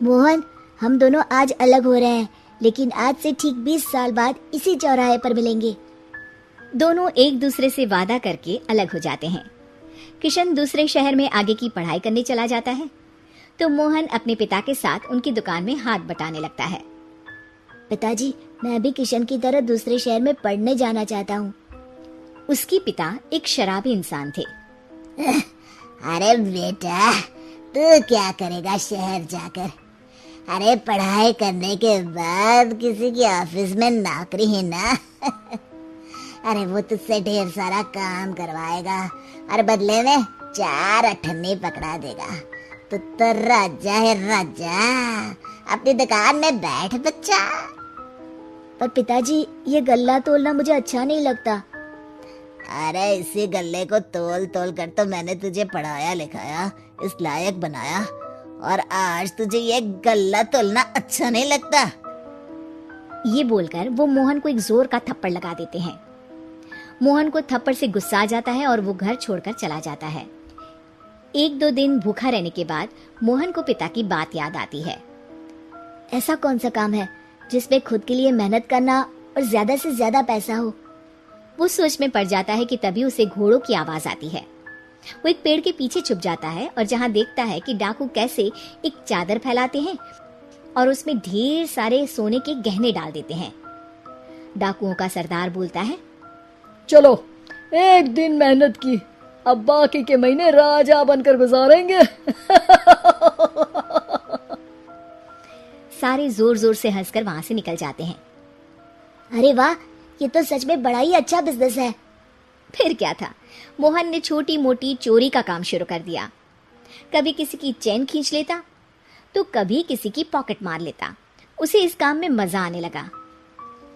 मोहन, हम दोनों आज अलग हो रहे हैं, लेकिन आज से ठीक 20 साल बाद इसी चौराहे पर मिलेंगे। दोनों एक दूसरे से वादा करके अलग हो जाते हैं। किशन दूसरे शहर में आगे की पढ़ाई करने चला जाता है, तो मोहन अपने पिता के साथ उनकी दुकान में हाथ बटाने लगता है। पिताजी, मैं भी किशन की तरह दूसरे शहर में पढ़ने जाना चाहता हूँ। उसके पिता एक शराबी इंसान थे। अरे बेटा, तू क्या करेगा शहर जाकर? अरे पढ़ाई करने के बाद किसी की ऑफिस में नौकरी है ना। अरे वो तुझसे ढेर सारा काम करवाएगा और बदले में 4 अठन्नी पकड़ा देगा। तो राजा है राजा, अपनी दुकान में बैठ बच्चा। पर पिताजी, ये गल्ला तोलना मुझे अच्छा नहीं लगता। अरे इसी गल्ले को तोल तोल कर तो मैंने तुझे पढ़ाया लिखाया, इस लायक बनाया, और आज तुझे ये गल्ला तोलना अच्छा नहीं लगता। ये बोलकर वो मोहन को एक जोर का थप्पड़ लगा देते हैं। मोहन को थप्पड़ से गुस्सा आ जाता है और वो घर छोड़कर चला जाता है। 1-2 दिन भूखा रहने के बाद मोहन को पिता की बात याद आती है। ऐसा कौन सा काम है जिसमें खुद के लिए मेहनत करना और ज्यादा से ज्यादा पैसा हो? वो सोच में पड़ जाता है कि तभी उसे घोड़ों की आवाज आती है। वो एक पेड़ के पीछे छुप जाता है और जहाँ देखता है कि डाकू कैसे एक चादर फैलाते हैं और उसमें ढेर सारे सोने के गहने डाल देते हैं। डाकुओं का सरदार बोलता है, चलो, एक दिन मेहनत की, अब बाकी के महीने राजा बनकर गुजारेंगे। सारे जोर जोर से हंसकर वहां से निकल जाते हैं। अरे वाह, ये तो सच में बड़ा ही अच्छा बिजनेस है। फिर क्या था, मोहन ने छोटी मोटी चोरी का काम शुरू कर दिया। कभी किसी की चेन खींच लेता तो कभी किसी की पॉकेट मार लेता। उसे इस काम में मजा आने लगा।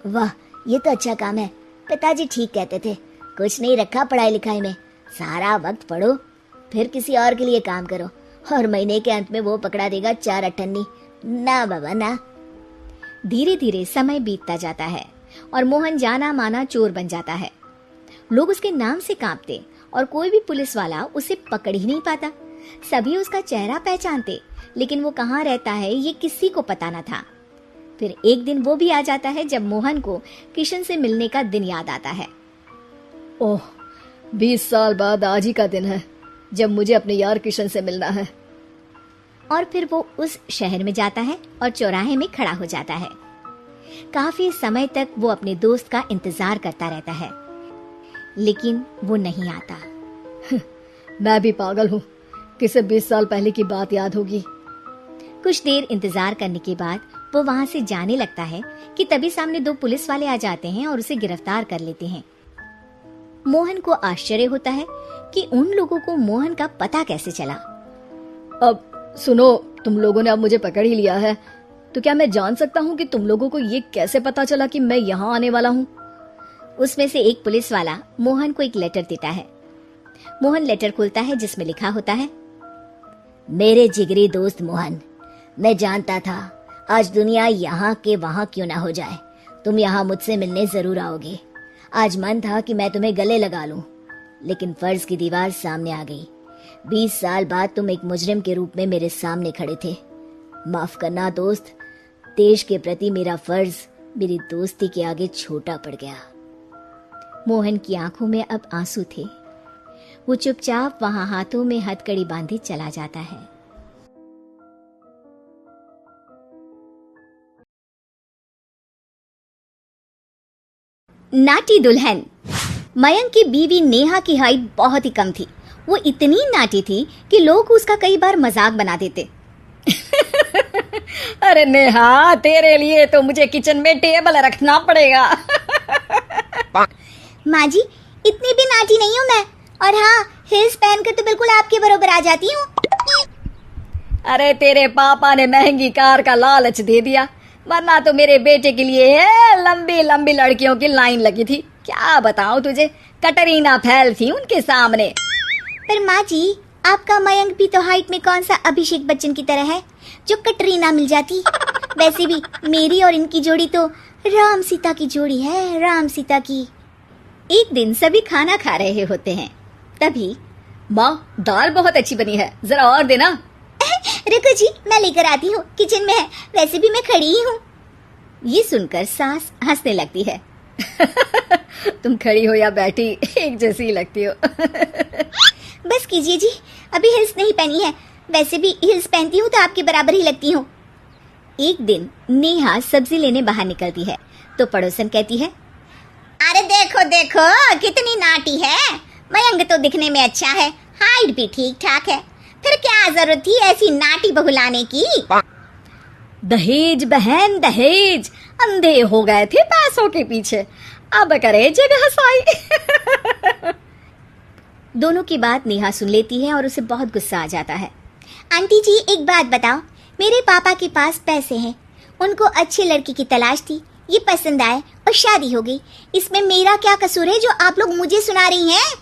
वाह, ये तो अच्छा काम है। पिताजी ठीक कहते थे, कुछ नहीं रखा पढ़ाई लिखाई में, सारा वक्त पढ़ो, फिर किसी और के लिए काम करो, और महीने के अंत में वो पकड़ा देगा 4 अठन्नी। ना बाबा ना। धीरे धीरे समय बीतता जाता है और मोहन जाना माना चोर बन जाता है। लोग उसके नाम से कांपते और कोई भी पुलिस वाला उसे पकड़ ही नहीं पाता। सभी उसका चेहरा पहचानते, लेकिन वो कहाँ रहता है ये किसी को पता न था। फिर एक दिन वो भी आ जाता है जब मोहन को किशन से मिलने का दिन याद आता है। ओह, 20 साल बाद आज ही का दिन है जब मुझे अपने यार किशन से मिलना है। और फिर वो उस शहर में जाता है और चौराहे में खड़ा हो जाता है। काफी समय तक वो अपने दोस्त का इंतजार करता रहता है, लेकिन वो नहीं आता। मैं भी पागल हूँ, किसे 20 साल पहले की बात याद होगी। कुछ देर इंतजार करने के बाद वो वहाँ से जाने लगता है कि तभी सामने 2 पुलिस वाले आ जाते हैं और उसे गिरफ्तार कर लेते हैं। मोहन को आश्चर्य होता है कि उन लोगों को मोहन का पता कैसे चला। अब सुनो, तुम लोगों ने अब मुझे पकड़ ही लिया है, तो क्या मैं जान सकता हूँ कि तुम लोगों को ये कैसे पता चला कि मैं यहाँ आने वाला हूँ? उसमें से एक पुलिस वाला मोहन को एक लेटर देता है। मोहन लेटर खोलता है जिसमें लिखा होता है, मेरे जिगरी दोस्त मोहन, मैं जानता था आज दुनिया यहाँ के वहाँ क्यों ना हो जाए, तुम यहाँ मुझसे मिलने जरूर आओगे। आज मन था कि मैं तुम्हें गले लगा लूं, लेकिन फर्ज की दीवार सामने आ गई। 20 साल बाद तुम एक मुजरिम के रूप में मेरे सामने खड़े थे। माफ करना दोस्त, देश के प्रति मेरा फर्ज मेरी दोस्ती के आगे छोटा पड़ गया। मोहन की आंखों में अब आंसू थे। वो चुपचाप वहां हाथों में हथकड़ी बांधे चला जाता है। नाटी दुल्हन। मयंक की बीवी नेहा की हाइट बहुत ही कम थी। वो इतनी नाटी थी कि लोग उसका कई बार मजाक बना देते। अरे नेहा, तेरे लिए तो मुझे किचन में टेबल रखना पड़ेगा। माँ जी, इतनी भी नाटी नहीं हूँ मैं, और हाँ, हिल्स पहन कर तो बिल्कुल आपके बराबर आ जाती हूँ। अरे तेरे पापा ने महंगी कार का लालच दे दिया, वरना तो मेरे बेटे के लिए लंबी लंबी लड़कियों की लाइन लगी थी। क्या बताऊं तुझे, कटरीना फैल थी उनके सामने। पर माँ जी, आपका मयंक भी तो हाइट में कौन सा अभिषेक बच्चन की तरह है जो कटरीना मिल जाती। वैसे भी मेरी और इनकी जोड़ी तो राम सीता की जोड़ी है, राम सीता की। एक दिन सभी खाना खा रहे होते हैं, तभी माँ, दाल बहुत अच्छी बनी है, जरा और देना। रुको जी, मैं लेकर आती हूँ, किचन में है, वैसे भी मैं खड़ी ही हूँ। ये सुनकर सास हंसने लगती है। तुम खड़ी हो या बैठी, एक जैसी लगती हो। बस कीजिए जी, अभी हिल्स नहीं पहनी है, वैसे भी हिल्स पहनती हूँ तो आपके बराबर ही लगती हूँ। एक दिन नेहा सब्जी लेने बाहर निकलती है तो पड़ोसन कहती है, अरे देखो देखो कितनी नाटी है। मयंक तो दिखने में अच्छा है, हाइट भी ठीक ठाक है, फिर क्या जरूरत थी ऐसी नाटी बहू लाने की? दहेज बहन दहेज, अंधे हो गए थे पैसों के पीछे, अब करे जगह साई। दोनों की बात नेहा सुन लेती है और उसे बहुत गुस्सा आ जाता है। आंटी जी एक बात बताओ, मेरे पापा के पास पैसे हैं, उनको अच्छी लड़की की तलाश थी, ये पसंद आए और शादी हो गई, इसमें मेरा क्या कसूर है जो आप लोग मुझे सुना रही हैं?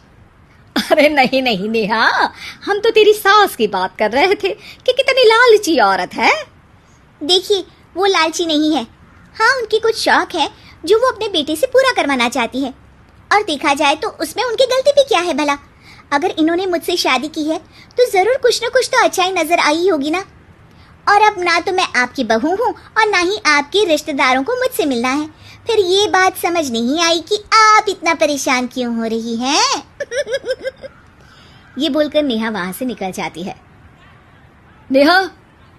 अरे नहीं नहीं नेहा, हम तो तेरी सास की बात कर रहे थे कि कितनी लालची औरत है। देखिए वो लालची नहीं है, हाँ उनकी कुछ शौक है जो वो अपने बेटे से पूरा करवाना चाहती है, और देखा जाए तो उसमें उनकी गलती भी क्या है भला? अगर इन्होंने मुझसे शादी की है तो जरूर कुछ न कुछ तो अच्छाई नजर आई होगी ना। और अब ना तो मैं आपकी बहू हूँ और ना ही आपके रिश्तेदारों को मुझसे मिलना है, फिर ये बात समझ नहीं आई कि आप इतना परेशान क्यों हो रही हैं? ये बोलकर नेहा वहां से निकल जाती है। नेहा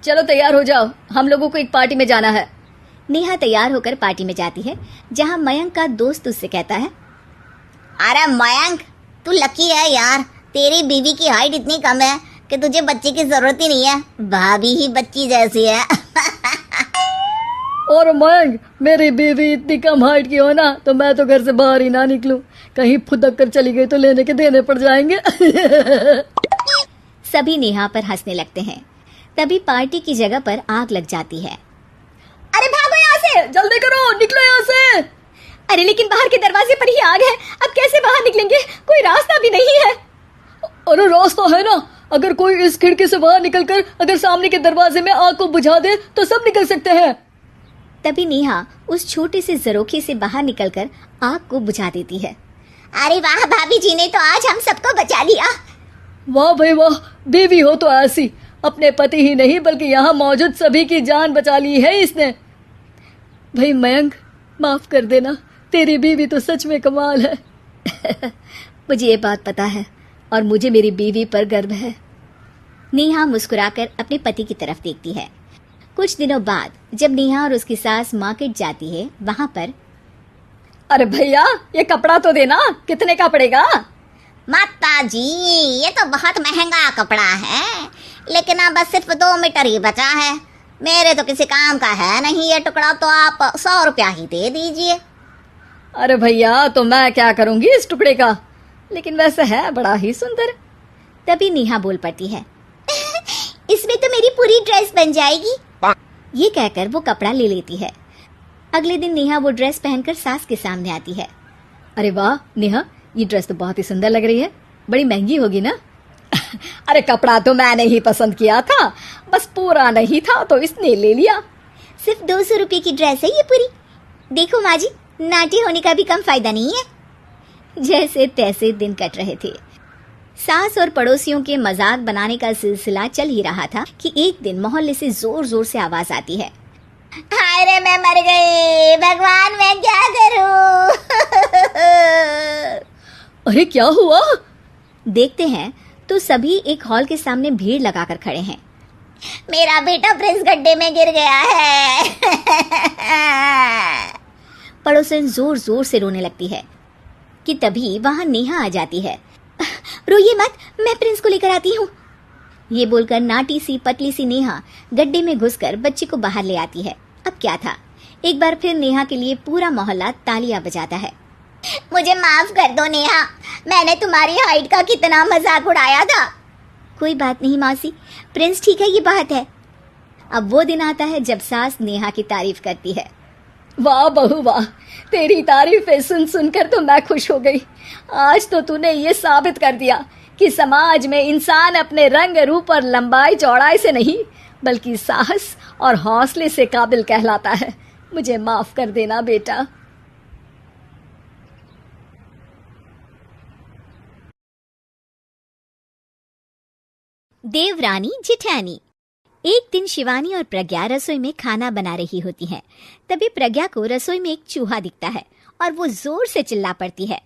चलो तैयार हो जाओ, हम लोगों को एक पार्टी में जाना है। नेहा तैयार होकर पार्टी में जाती है, जहां मयंक का दोस्त उससे कहता है, अरे मयंक तू लकी है यार, तेरी बीवी की हाइट इतनी कम है कि तुझे बच्चे की जरूरत ही नहीं है, भाभी ही बच्ची जैसी है। और मयंक मेरी बीवी इतनी कम हाइट की हो ना तो मैं तो घर से बाहर ही ना निकलूं, कहीं फुदक कर चली गई तो लेने के देने पड़ जाएंगे। सभी नेहा पर हंसने लगते हैं। तभी पार्टी की जगह पर आग लग जाती है। अरे भागो यहाँ से, जल्दी करो, निकलो यहाँ से। अरे लेकिन बाहर के दरवाजे पर ही आग है, अब कैसे बाहर निकलेंगे? कोई रास्ता भी नहीं है। अरे रास्ता है ना, अगर कोई इस खिड़की से बाहर निकलकर अगर सामने के दरवाजे में आग को बुझा दे तो सब निकल सकते हैं। तभी नेहा उस छोटे से जरोखे से बाहर निकलकर आग को बुझा देती है। अरे वाह, भाभी जी ने तो आज हम सबको बचा लिया। वाह भाई वाह, बीवी हो तो ऐसी, अपने पति ही नहीं बल्कि यहाँ मौजूद सभी की जान बचा ली है इसने। भाई मयंक माफ कर देना, तेरी बीवी तो सच में कमाल है। मुझे ये बात पता है और मुझे मेरी बीवी पर गर्व है। नेहा मुस्कुराकर अपने पति की तरफ देखती है। कुछ दिनों बाद जब नेहा और उसकी सास मार्केट जाती है, वहाँ पर अरे भैया ये कपड़ा तो देना, कितने का पड़ेगा? माता जी ये तो बहुत महंगा कपड़ा है, लेकिन अब बस सिर्फ 2 मीटर ही बचा है, मेरे तो किसी काम का है नहीं ये टुकड़ा, तो आप 100 रुपया ही दे दीजिए। अरे भैया तो मैं क्या करूंगी इस टुकड़े का, लेकिन वैसे है बड़ा ही सुंदर। तभी नेहा बोल पड़ती है, इसमें तो मेरी पूरी ड्रेस बन जाएगी। ये कहकर वो कपड़ा ले लेती है। अगले दिन नेहा वो ड्रेस पहनकर सास के सामने आती है। अरे वाह नेहा, ये ड्रेस तो बहुत ही सुंदर लग रही है, बड़ी महंगी होगी ना? अरे कपड़ा तो मैंने ही पसंद किया था, बस पूरा नहीं था तो इसने ले लिया। सिर्फ 200 रुपये की ड्रेस है ये पूरी। देखो माँ जी, नाटी होने का भी कम फायदा नहीं है। जैसे तैसे दिन कट रहे थे। सास और पड़ोसियों के मजाक बनाने का सिलसिला चल ही रहा था कि एक दिन मोहल्ले से जोर जोर से आवाज आती है, हाय रे मैं मर गई, भगवान मैं क्या करूं? अरे क्या हुआ? देखते हैं तो सभी एक हॉल के सामने भीड़ लगाकर खड़े हैं। मेरा बेटा प्रिंस गड्ढे में गिर गया है। पड़ोसन जोर जोर से रोने लगती है कि तभी वहां नेहा आ जाती है। रोइए मत, मैं प्रिंस को लेकर आती हूँ। ये बोलकर नाटी सी पतली सी नेहा गड्ढे में घुसकर बच्चे को बाहर ले आती है। अब क्या था, एक बार फिर नेहा के लिए पूरा मोहल्ला तालियां बजाता है। मुझे माफ कर दो नेहा, मैंने तुम्हारी हाइट का कितना मजाक उड़ाया था। कोई बात नहीं मौसी, प्रिंस ठीक है, ये बात है। अब वो दिन आता है जब सास नेहा की तारीफ करती है। वाह बहू वाह, तेरी तारीफें सुन सुनकर तो मैं खुश हो गई। आज तो तूने ये साबित कर दिया कि समाज में इंसान अपने रंग रूप और लंबाई चौड़ाई से नहीं बल्कि साहस और हौसले से काबिल कहलाता है। मुझे माफ कर देना बेटा। देवरानी जिठानी। एक दिन शिवानी और प्रज्ञा रसोई में खाना बना रही होती हैं। तभी प्रज्ञा को रसोई में एक चूहा दिखता है और वो जोर से चिल्ला पड़ती है,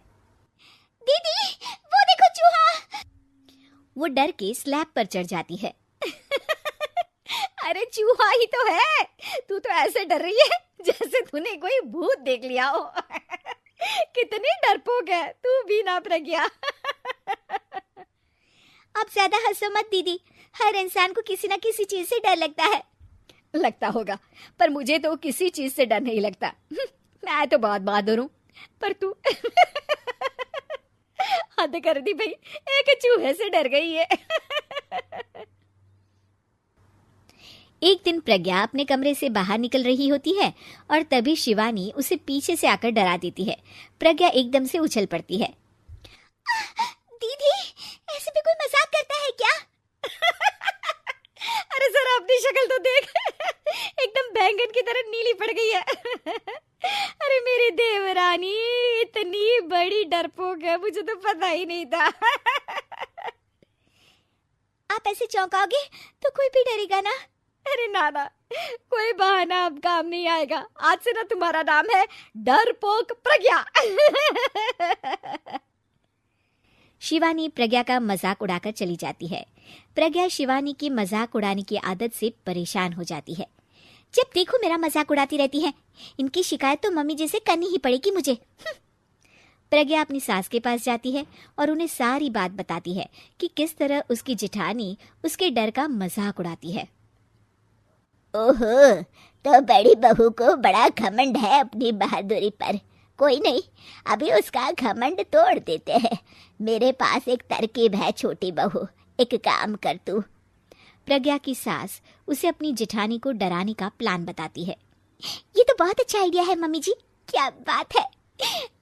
दीदी वो देखो चूहा। वो डर के स्लैब पर चढ़ जाती है। अरे चूहा ही तो है, तू तो ऐसे डर रही है जैसे तूने कोई भूत देख लिया हो। कितनी डरपोक है तू भी ना प्रज्ञा। अब ज्यादा हंसो मत दीदी, हर इंसान को किसी ना किसी चीज से डर लगता है। लगता होगा, पर मुझे तो किसी चीज से डर नहीं लगता। मैं तो बहुत बहादुर हूँ, पर तू हद कर दी भाई, एक चूहे से डर गई है। एक दिन प्रज्ञा अपने कमरे से बाहर निकल रही होती है और तभी शिवानी उसे पीछे से आकर डरा देती है। प्रज्ञा एकदम से उछल पड़ती है। दीदी, ऐसे भी कोई मजाक करता है क्या? अरे जरा अपनी शक्ल तो देख, एकदम बैंगन की तरह नीली पड़ गई है। अरे मेरी देवरानी इतनी बड़ी डरपोक है, मुझे तो पता ही नहीं था। आप ऐसे चौंकाओगे तो कोई भी डरेगा ना? अरे नाना, कोई बहाना अब काम नहीं आएगा। आज से ना तुम्हारा नाम है डरपोक प्रज्ञा। शिवानी प्रज्ञा का मजाक उड़ाकर चली जाती है। प्रज्ञा शिवानी की मजाक उड़ाने की आदत से परेशान हो जाती है। जब देखो मेरा मजाक उड़ाती रहती है। इनकी शिकायत तो मम्मी जी से करनी ही पड़ेगी मुझे। प्रज्ञा अपनी सास के पास जाती है और उन्हें सारी बात बताती है कि किस तरह उसकी जेठानी उसके डर का मजाक उड़ाती है। ओहो, तो बड़ी बहू को बड़ा घमंड है अपनी बहादुरी पर। कोई नहीं, अभी उसका घमंड तोड़ देते हैं। मेरे पास एक तरकीब है छोटी बहू, एक काम कर तू। प्रज्ञा की सास उसे अपनी जेठानी को डराने का प्लान बताती है। ये तो बहुत अच्छा आइडिया है मम्मी जी, क्या बात है।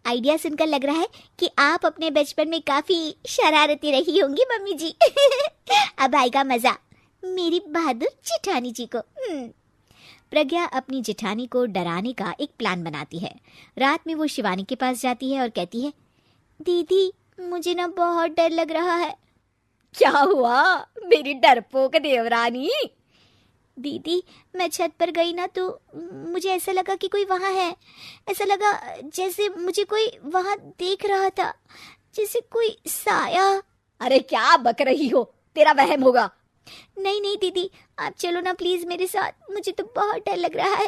आइडिया सुनकर लग रहा है कि आप अपने बचपन में काफी शरारती रही होंगी मम्मी जी। अब आएगा मजा मेरी बहादुर जेठानी जी को। प्रज्ञा अपनी जेठानी को डराने का एक प्लान बनाती है। रात में वो शिवानी के पास जाती है और कहती है, दीदी मुझे ना बहुत डर लग रहा है। क्या हुआ मेरी डरपोक देवरानी? दीदी, मैं छत पर गई ना तो मुझे ऐसा लगा कि कोई वहां है। ऐसा लगा जैसे मुझे कोई वहां देख रहा था, जैसे कोई साया। अरे क्या बक रही हो, तेरा वहम होगा। नहीं नहीं दीदी, आप चलो ना प्लीज मेरे साथ, मुझे तो बहुत डर लग रहा है।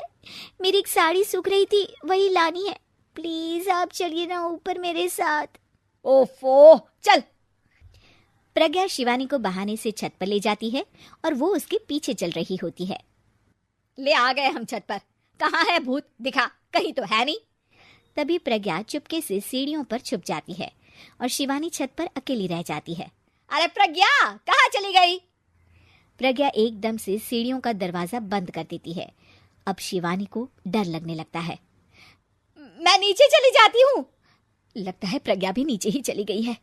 मेरी एक साड़ी सूख रही थी, वही लानी है। प्लीज आप चलिए ना ऊपर मेरे साथ। ओफो, चल। प्रज्ञा शिवानी को बहाने से छत पर ले जाती है और वो उसके पीछे चल रही होती है। ले आ गए हम छत पर, कहाँ है भूत, दिखा, कहीं तो है नहीं। तभी प्रज्ञा चुपके से सीढ़ियों पर छुप जाती है और शिवानी छत पर अकेली रह जाती है। अरे प्रज्ञा, कहाँ चली गई? प्रज्ञा एकदम से सीढ़ियों का दरवाजा बंद कर देती है। अब शिवानी को डर लगने लगता है। मैं नीचे चली जाती हूँ। लगता है प्रज्ञा भी नीचे ही चली गई है।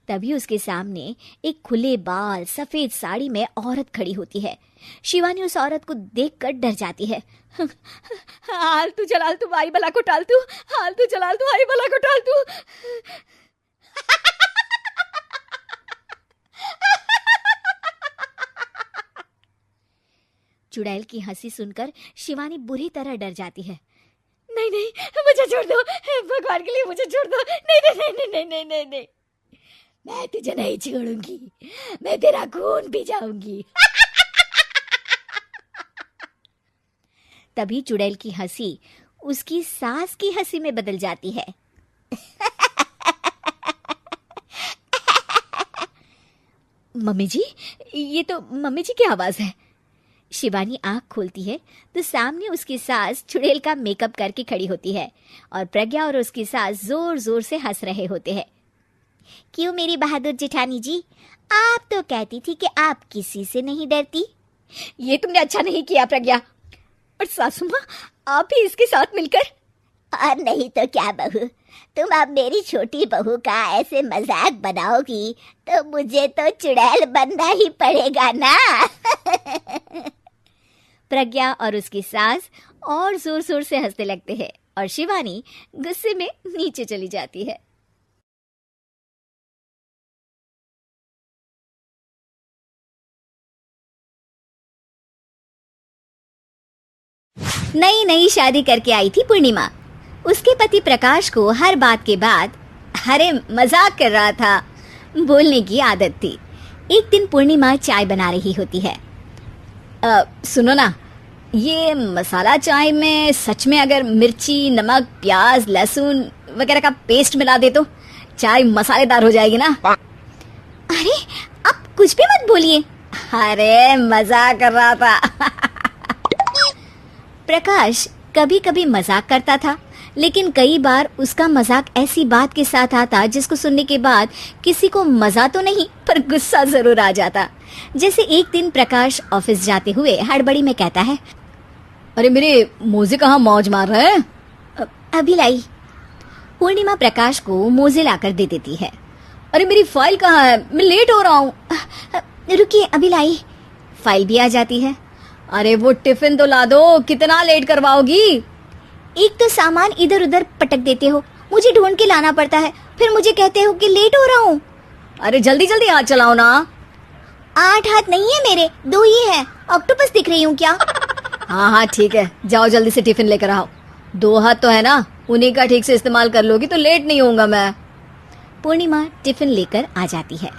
तभी उसके सामने एक खुले बाल सफेद साड़ी में औरत खड़ी होती है। शिवानी उस औरत को देखकर डर जाती है। हाल तू जलाल तू भाई भला को टाल तू, हाल तू जलाल तू भाई भला को टाल तू। चुड़ैल की हंसी सुनकर शिवानी बुरी तरह डर जाती है। नहीं नहीं, मुझे छोड़ दो, भगवान के लिए मुझे छोड़ दो। नहीं नहीं नहीं नहीं नहीं नहीं नहीं, मैं तुझे नहीं छोड़ूंगी, मैं तेरा खून पी जाऊंगी। तभी चुड़ैल की हंसी उसकी सास की हंसी में बदल जाती है। मम्मी जी, ये तो मम्मी जी की आवाज है। शिवानी आंख खोलती है तो सामने उसकी सास चुड़ैल का मेकअप करके खड़ी होती है और प्रज्ञा और उसकी सास जोर जोर से हंस रहे होते हैं। क्यों मेरी बहादुर जेठानी जी, आप तो कहती थी कि आप किसी से नहीं डरती। ये तुमने अच्छा नहीं किया प्रज्ञा। और सासू माँ, आप ही इसके साथ मिलकर। और नहीं तो क्या बहू, तुम अब मेरी छोटी बहू का ऐसे मजाक बनाओगी तो मुझे तो चुड़ैल बनना ही पड़ेगा ना। प्रज्ञा और उसकी सास और जोर जोर से हंसने लगते हैं और शिवानी गुस्से में नीचे चली जाती है। नई नई शादी करके आई थी पूर्णिमा। उसके पति प्रकाश को हर बात के बाद अरे मजाक कर रहा था बोलने की आदत थी। एक दिन पूर्णिमा चाय बना रही होती है। सुनो ना, ये मसाला चाय में सच में अगर मिर्ची, नमक, प्याज, लहसुन वगैरह का पेस्ट मिला दे तो चाय मसालेदार हो जाएगी ना। अरे आप कुछ भी मत बोलिए, अरे मजाक कर रहा था। प्रकाश कभी कभी मजाक करता था, लेकिन कई बार उसका मजाक ऐसी बात के साथ आता जिसको सुनने के बाद किसी को मजा तो नहीं पर गुस्सा जरूर आ जाता। जैसे एक दिन प्रकाश ऑफिस जाते हुए हड़बड़ी में कहता है, अरे मेरे मोजे कहाँ मौज मार रहे हैं? अभी लाई। पूर्णिमा प्रकाश को मोजे लाकर दे देती है। अरे मेरी फाइल कहाँ है? मैं लेट हो रहा हूँ। रुकिए अभी लाई। फाइल भी आ जाती है। अरे वो टिफिन तो ला दो, कितना लेट करवाओगी? एक तो सामान इधर उधर पटक देते हो, मुझे ढूंढ के लाना पड़ता है, फिर मुझे कहते हो कि लेट हो रहा हूँ। अरे जल्दी जल्दी हाथ चलाओ ना। 8 हाथ नहीं है मेरे, 2 ही है। ऑक्टोपस दिख रही हूँ क्या? हाँ ठीक है, जाओ जल्दी से टिफिन लेकर आओ। 2 हाथ तो है ना, उन्हीं का ठीक से इस्तेमाल कर लोगी तो लेट नहीं होऊंगा मैं। पूर्णिमा टिफिन लेकर आ जाती है।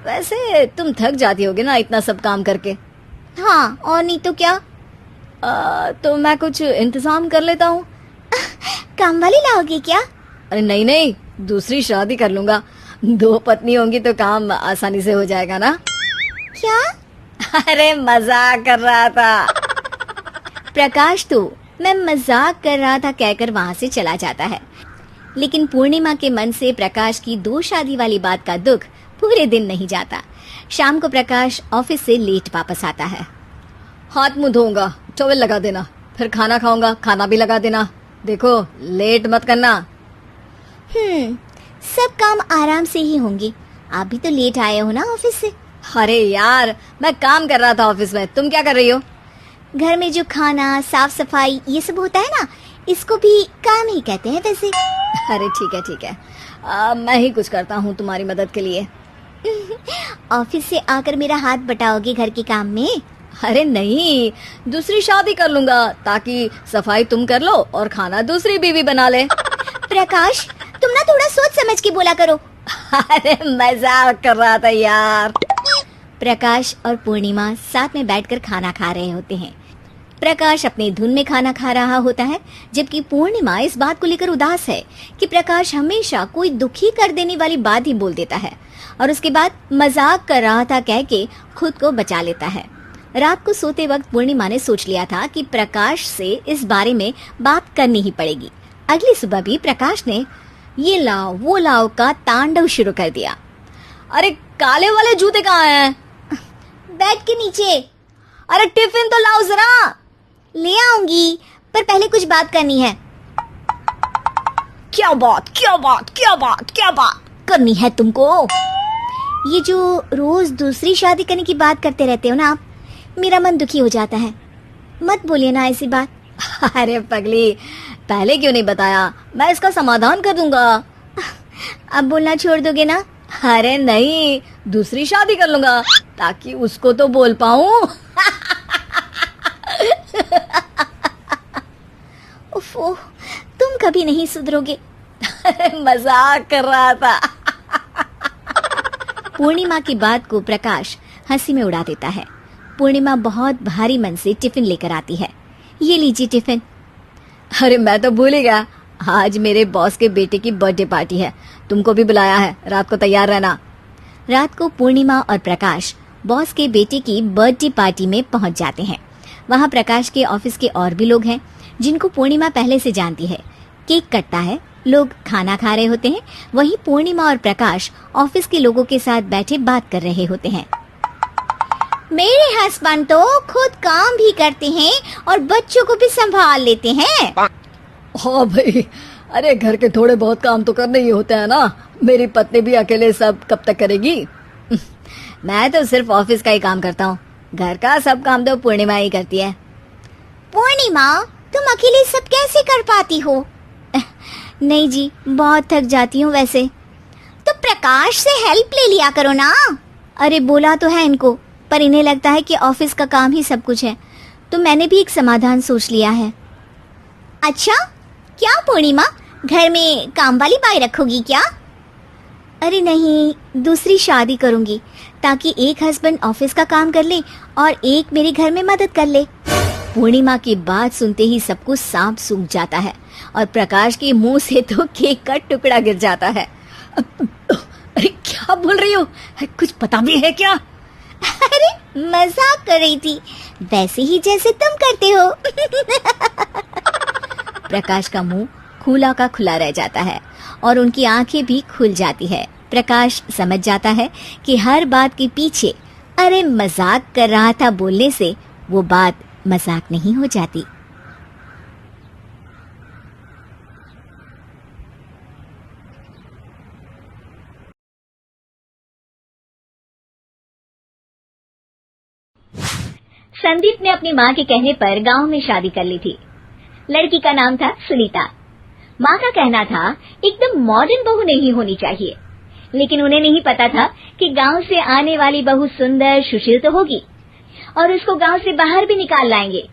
वैसे तुम थक जाती होगी ना इतना सब काम करके। हाँ, और नहीं तो क्या। तो मैं कुछ इंतजाम कर लेता हूँ। काम वाली लाओगे क्या? अरे नहीं, दूसरी शादी कर लूंगा। 2 पत्नी होंगी तो काम आसानी से हो जाएगा ना। क्या? अरे मजाक कर रहा था। प्रकाश तो मैं मजाक कर रहा था कहकर वहाँ से चला जाता है, लेकिन पूर्णिमा के मन से प्रकाश की 2 शादी वाली बात का दुख पूरे दिन नहीं जाता। शाम को प्रकाश ऑफिस से लेट वापस आता है। हाथ मुंह धोऊंगा, टॉवेल लगा देना, फिर खाना खाऊंगा, खाना भी लगा देना। देखो लेट मत करना। सब काम आराम से ही होंगे। आप भी तो लेट आए हो ना ऑफिस से। अरे यार मैं काम कर रहा था ऑफिस में, तुम क्या कर रही हो? घर में जो खाना साफ सफाई ये सब होता है ना, इसको भी काम ही कहते हैं वैसे। अरे ठीक है, मैं ही कुछ करता हूँ तुम्हारी मदद के लिए। ऑफिस से आकर मेरा हाथ बटाओगे घर के काम में? अरे नहीं, दूसरी शादी कर लूंगा ताकि सफाई तुम कर लो और खाना दूसरी बीवी बना ले। प्रकाश तुम ना थोड़ा सोच समझ के बोला करो। अरे मजाक कर रहा था यार। प्रकाश और पूर्णिमा साथ में बैठकर खाना खा रहे होते हैं। प्रकाश अपने धुन में खाना खा रहा होता है, जबकि पूर्णिमा इस बात को लेकर उदास है कि प्रकाश हमेशा कोई दुखी कर देने वाली बात ही बोल देता है और उसके बाद मजाक कर रहा था कह के खुद को बचा लेता है। रात को सोते वक्त पूर्णिमा ने सोच लिया था कि प्रकाश से इस बारे में बात करनी ही पड़ेगी। अगली सुबह भी प्रकाश ने ये लाओ वो लाओ का तांडव शुरू कर दिया। अरे काले वाले जूते कहाँ हैं? बेड के नीचे। अरे टिफिन तो लाओ जरा। ले आऊंगी, पर पहले कुछ बात करनी है। क्या बात करनी है तुमको? ये जो रोज दूसरी शादी करने की बात करते रहते हो ना आप, मेरा मन दुखी हो जाता है। मत बोलिए ना ऐसी बात। अरे पगली, पहले क्यों नहीं बताया? मैं इसका समाधान कर दूंगा। अब बोलना छोड़ दोगे ना? अरे नहीं, दूसरी शादी कर लूंगा ताकि उसको तो बोल पाऊं। उफ़ो, तुम कभी नहीं सुधरोगे। मजाक कर रहा था। पूर्णिमा की बात को प्रकाश हंसी में उड़ा देता है। पूर्णिमा बहुत भारी मन से टिफिन लेकर आती है। ये लीजिए टिफिन। अरे मैं तो भूल ही गया, आज मेरे बॉस के बेटे की बर्थडे पार्टी है, तुमको भी बुलाया है, रात को तैयार रहना। रात को पूर्णिमा और प्रकाश बॉस के बेटे की बर्थडे पार्टी में पहुंच जाते हैं। वहां प्रकाश के ऑफिस के और भी लोग हैं जिनको पूर्णिमा पहले से जानती है। केक कटता है, लोग खाना खा रहे होते हैं। वहीं पूर्णिमा और प्रकाश ऑफिस के लोगों के साथ बैठे बात कर रहे होते हैं। मेरे हस्बैंड तो खुद काम भी करते हैं और बच्चों को भी संभाल लेते हैं। हाँ भाई, अरे घर के थोड़े बहुत काम तो करने ही होते हैं ना। मेरी पत्नी भी अकेले सब कब तक करेगी? मैं तो सिर्फ ऑफिस का ही काम करता हूँ, घर का सब काम तो पूर्णिमा ही करती है। पूर्णिमा, तुम अकेले सब कैसे कर पाती हो? नहीं जी, बहुत थक जाती हूँ वैसे। तो प्रकाश से हेल्प ले लिया करो ना। अरे बोला तो है इनको, पर इन्हें लगता है कि ऑफिस का काम ही सब कुछ है, तो मैंने भी एक समाधान सोच लिया है। अच्छा, क्या पूर्णिमा, घर में काम वाली बाई रखोगी क्या? अरे नहीं, दूसरी शादी करूंगी ताकि एक हस्बैंड ऑफिस का काम कर ले और एक मेरे घर में मदद कर ले। पूर्णिमा की बात सुनते ही सब कुछ सांप सूख जाता है और प्रकाश के मुंह से तो केक का टुकड़ा गिर जाता है। अरे क्या बोल रही हो? कुछ पता भी है क्या? अरे मजाक कर रही थी, वैसे ही जैसे तुम करते हो। प्रकाश का मुंह खुला का खुला रह जाता है और उनकी आंखें भी खुल जाती है। प्रकाश समझ जाता है कि हर बात के पीछे अरे मजाक कर रहा था बोलने से वो बात मजाक नहीं हो जाती। संदीप ने अपनी माँ के कहने पर गांव में शादी कर ली थी। लड़की का नाम था सुनीता। माँ का कहना था एकदम मॉडर्न बहू नहीं होनी चाहिए, लेकिन उन्हें नहीं पता था कि गांव से आने वाली बहू सुंदर सुशील तो होगी और उसको गांव से बाहर भी निकाल लाएंगे,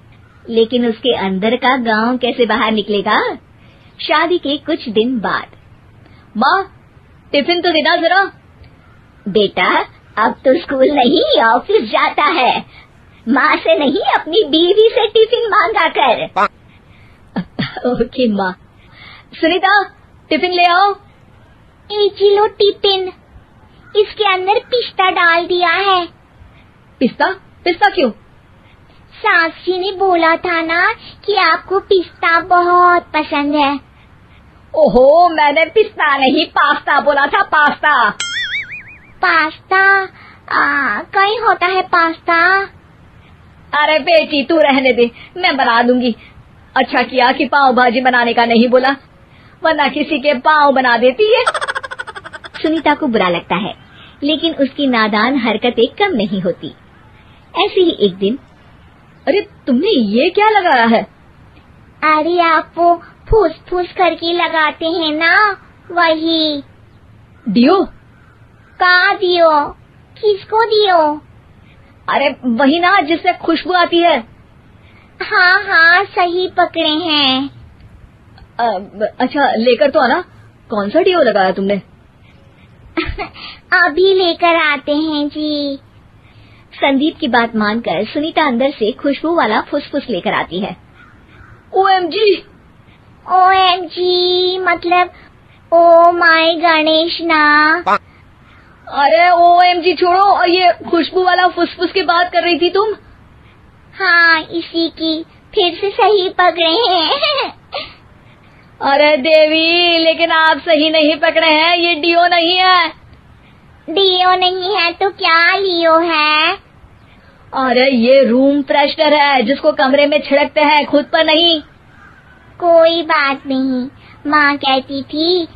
लेकिन उसके अंदर का गांव कैसे बाहर निकलेगा। शादी के कुछ दिन बाद, माँ टिफिन तो देना जरा। बेटा अब तो स्कूल नहीं ऑफिस जाता है, माँ से नहीं अपनी बीवी से टिफिन मांगा कर। ओके माँ। सुनीता टिफिन ले आओ। 1 किलो टिफिन, इसके अंदर पिस्ता डाल दिया है। पिस्ता? पिस्ता क्यों? सास जी ने बोला था ना कि आपको पिस्ता बहुत पसंद है। ओहो, मैंने पिस्ता नहीं पास्ता बोला था, पास्ता। पास्ता? कहीं होता है पास्ता? अरे बेटी तू रहने दे, मैं बना दूंगी। अच्छा किया कि पाव भाजी बनाने का नहीं बोला, वरना किसी के पाव बना देती है। सुनीता को बुरा लगता है, लेकिन उसकी नादान हरकतें कम नहीं होती। ऐसे ही एक दिन, अरे तुमने ये क्या लगाया है? अरे आप वो फूस फूस करके लगाते हैं ना, वही। डियो? का दियो? किसको दियो? अरे वही ना जिससे खुशबू आती है। हाँ हाँ सही पकड़े हैं। अच्छा लेकर तो आना। कौन सा डियो लगाया तुमने? अभी लेकर आते हैं जी। संदीप की बात मानकर सुनीता अंदर से खुशबू वाला फुसफुस लेकर आती है। OMG! OMG मतलब ओ माय गणेश ना। अरे OMG छोड़ो, और ये खुशबू वाला फुसफुस की बात कर रही थी तुम? हाँ इसी की, फिर से सही पकड़े हैं। अरे देवी, लेकिन आप सही नहीं पकड़े हैं, ये डियो नहीं है। डियो नहीं है तो क्या लियो है? अरे ये रूम फ्रेशनर है, जिसको कमरे में छिड़कते हैं, खुद पर नहीं। कोई बात नहीं, माँ कहती थी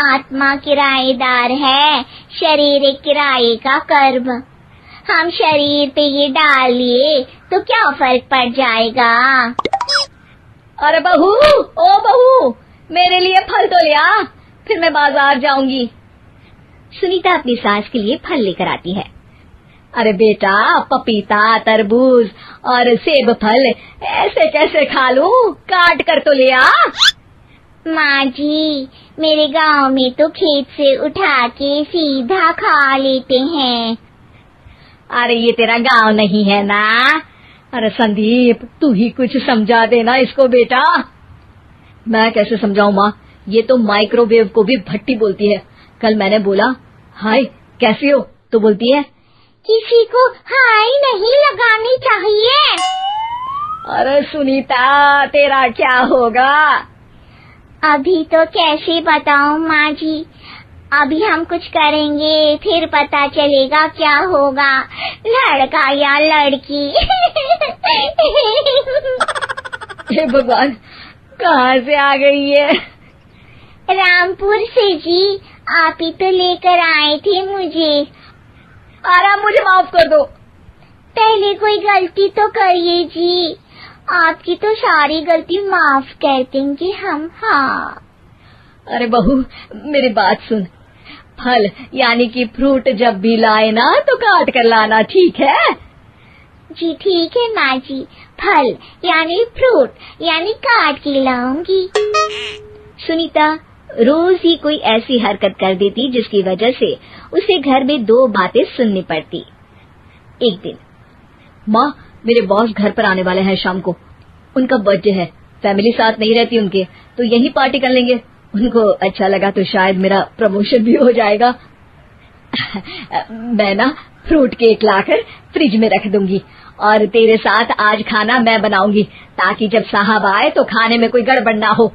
आत्मा किराएदार है, शरीर एक किराए का कर्म। हम शरीर पे ये डाल लिए तो क्या फर्क पड़ जाएगा। अरे बहू, ओ बहू, मेरे लिए फल तो ले आ, फिर मैं बाजार जाऊंगी। सुनीता अपनी सास के लिए फल लेकर आती है। अरे बेटा, पपीता, तरबूज और सेब फल ऐसे कैसे खा लूं, काट कर तो ले आ। माँ जी, मेरे गांव में तो खेत से उठा के सीधा खा लेते हैं। अरे ये तेरा गांव नहीं है ना। अरे संदीप, तू ही कुछ समझा देना इसको बेटा। मैं कैसे समझाऊं माँ, ये तो माइक्रोवेव को भी भट्टी बोलती है। कल मैंने बोला हाय कैसी हो, तो बोलती है किसी को हाय नहीं लगानी चाहिए। अरे सुनीता, तेरा क्या होगा? अभी तो कैसे बताऊं माँ जी, अभी हम कुछ करेंगे फिर पता चलेगा क्या होगा, लड़का या लड़की। हे भगवान, कहाँ से आ गई है? रामपुर से जी, आप ही तो लेकर आए थे मुझे। आराम, मुझे माफ कर दो। पहले कोई गलती तो करिए जी, आपकी तो सारी गलती माफ कर देंगे हम। हाँ अरे बहू, मेरी बात सुन। फल यानी कि फ्रूट जब भी लाए ना तो काट कर लाना, ठीक है? जी ठीक है माँ जी, फल यानी फ्रूट यानी काट के लाऊंगी। सुनीता रोज ही कोई ऐसी हरकत कर देती जिसकी वजह से उसे घर में 2 बातें सुननी पड़ती। एक दिन, माँ मेरे बॉस घर पर आने वाले हैं शाम को, उनका बर्थडे है, फैमिली साथ नहीं रहती उनके, तो यही पार्टी कर लेंगे। उनको अच्छा लगा तो शायद मेरा प्रमोशन भी हो जाएगा। मैं ना फ्रूट केक लाकर फ्रिज में रख दूंगी और तेरे साथ आज खाना मैं बनाऊंगी ताकि जब साहब आए तो खाने में कोई गड़बड़ ना हो।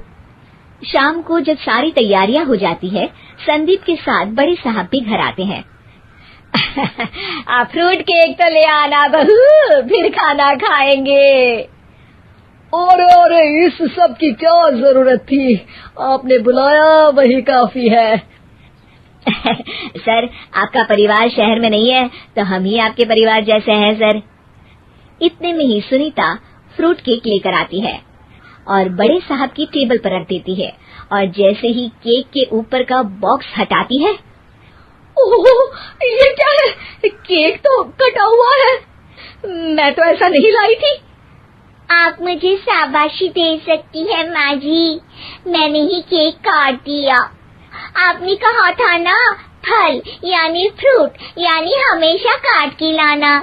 शाम को जब सारी तैयारियां हो जाती है, संदीप के साथ बड़े साहब भी घर आते हैं। फ्रूट केक तो ले आना बहू, फिर खाना खाएंगे। अरे इस सब की क्या जरूरत थी, आपने बुलाया वही काफी है। सर, आपका परिवार शहर में नहीं है तो हम ही आपके परिवार जैसे हैं सर। इतने में ही सुनीता फ्रूट केक लेकर आती है और बड़े साहब की टेबल पर रख देती है और जैसे ही केक के ऊपर का बॉक्स हटाती है, ओह, ये क्या है? केक तो कटा हुआ है, मैं तो ऐसा नहीं लाई थी। आप मुझे शाबाशी दे सकती है माँ जी, मैंने ही केक काट दिया। आपने कहा था ना, फल यानी फ्रूट यानी हमेशा काट के लाना,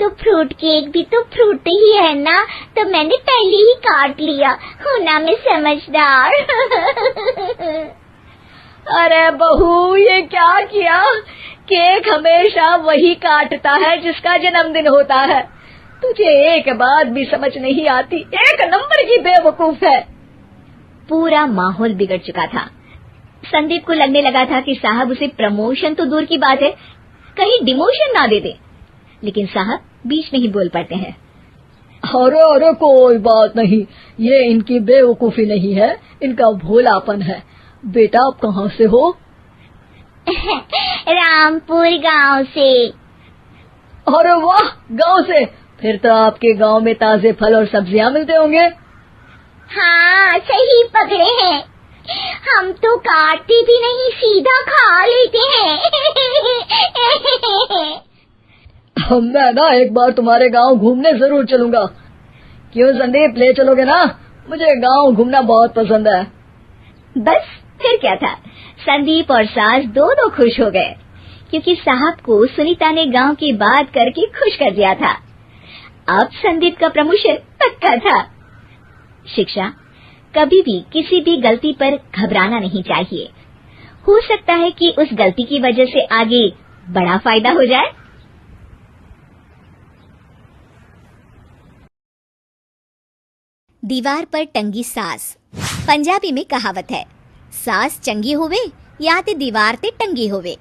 तो फ्रूट केक भी तो फ्रूट ही है ना, तो मैंने पहले ही काट लिया। होना मैं समझदार। अरे बहू, ये क्या किया? केक हमेशा वही काटता है जिसका जन्मदिन होता है। तुझे एक बात भी समझ नहीं आती, एक नंबर की बेवकूफ है। पूरा माहौल बिगड़ चुका था। संदीप को लगने लगा था कि साहब उसे प्रमोशन तो दूर की बात है, कहीं डिमोशन ना दे दे, लेकिन साहब बीच में ही बोल पड़ते हैं। अरे कोई बात नहीं, ये इनकी बेवकूफी नहीं है, इनका भोलापन है। बेटा आप कहाँ से हो? रामपुर गांव से। अरे वाह, गांव से? फिर तो आपके गांव में ताजे फल और सब्जियां मिलते होंगे। हाँ, सही पकड़े हैं। हम तो काटते भी नहीं, सीधा खा लेते हैं। मैं ना एक बार तुम्हारे गांव घूमने जरूर चलूंगा। क्यों संदीप, ले चलोगे ना? मुझे गांव घूमना बहुत पसंद है। बस फिर क्या था, संदीप और सास दोनों खुश हो गए क्योंकि साहब को सुनीता ने गांव की बात करके खुश कर दिया था। अब संदीप का प्रमोशन पक्का था। शिक्षा, कभी भी किसी भी गलती पर घबराना नहीं चाहिए। हो सकता है कि उस गलती की वजह से आगे बड़ा फायदा हो जाए। दीवार पर टंगी सास। पंजाबी में कहावत है, सास चंगी होवे या ते दीवार ते टंगी होवे।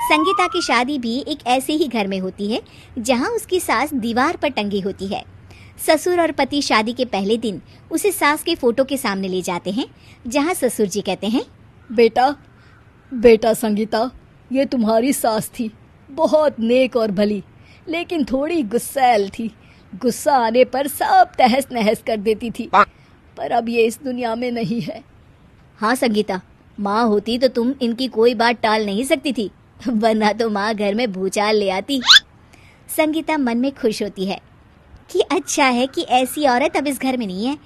संगीता की शादी भी एक ऐसे ही घर में होती है जहां उसकी सास दीवार पर टंगी होती है। ससुर और पति शादी के पहले दिन उसे सास के फोटो के सामने ले जाते हैं, जहां ससुर जी कहते हैं, बेटा संगीता, ये तुम्हारी सास थी, बहुत नेक और भली, लेकिन थोड़ी गुस्सैल थी। गुस्सा आने पर सब तहस नहस कर देती थी, पर अब ये इस दुनिया में नहीं है। हाँ संगीता, माँ होती तो तुम इनकी कोई बात टाल नहीं सकती थी, वरना तो माँ घर में भूचाल ले आती। संगीता मन में खुश होती है कि अच्छा है कि ऐसी औरत अब इस घर में नहीं है,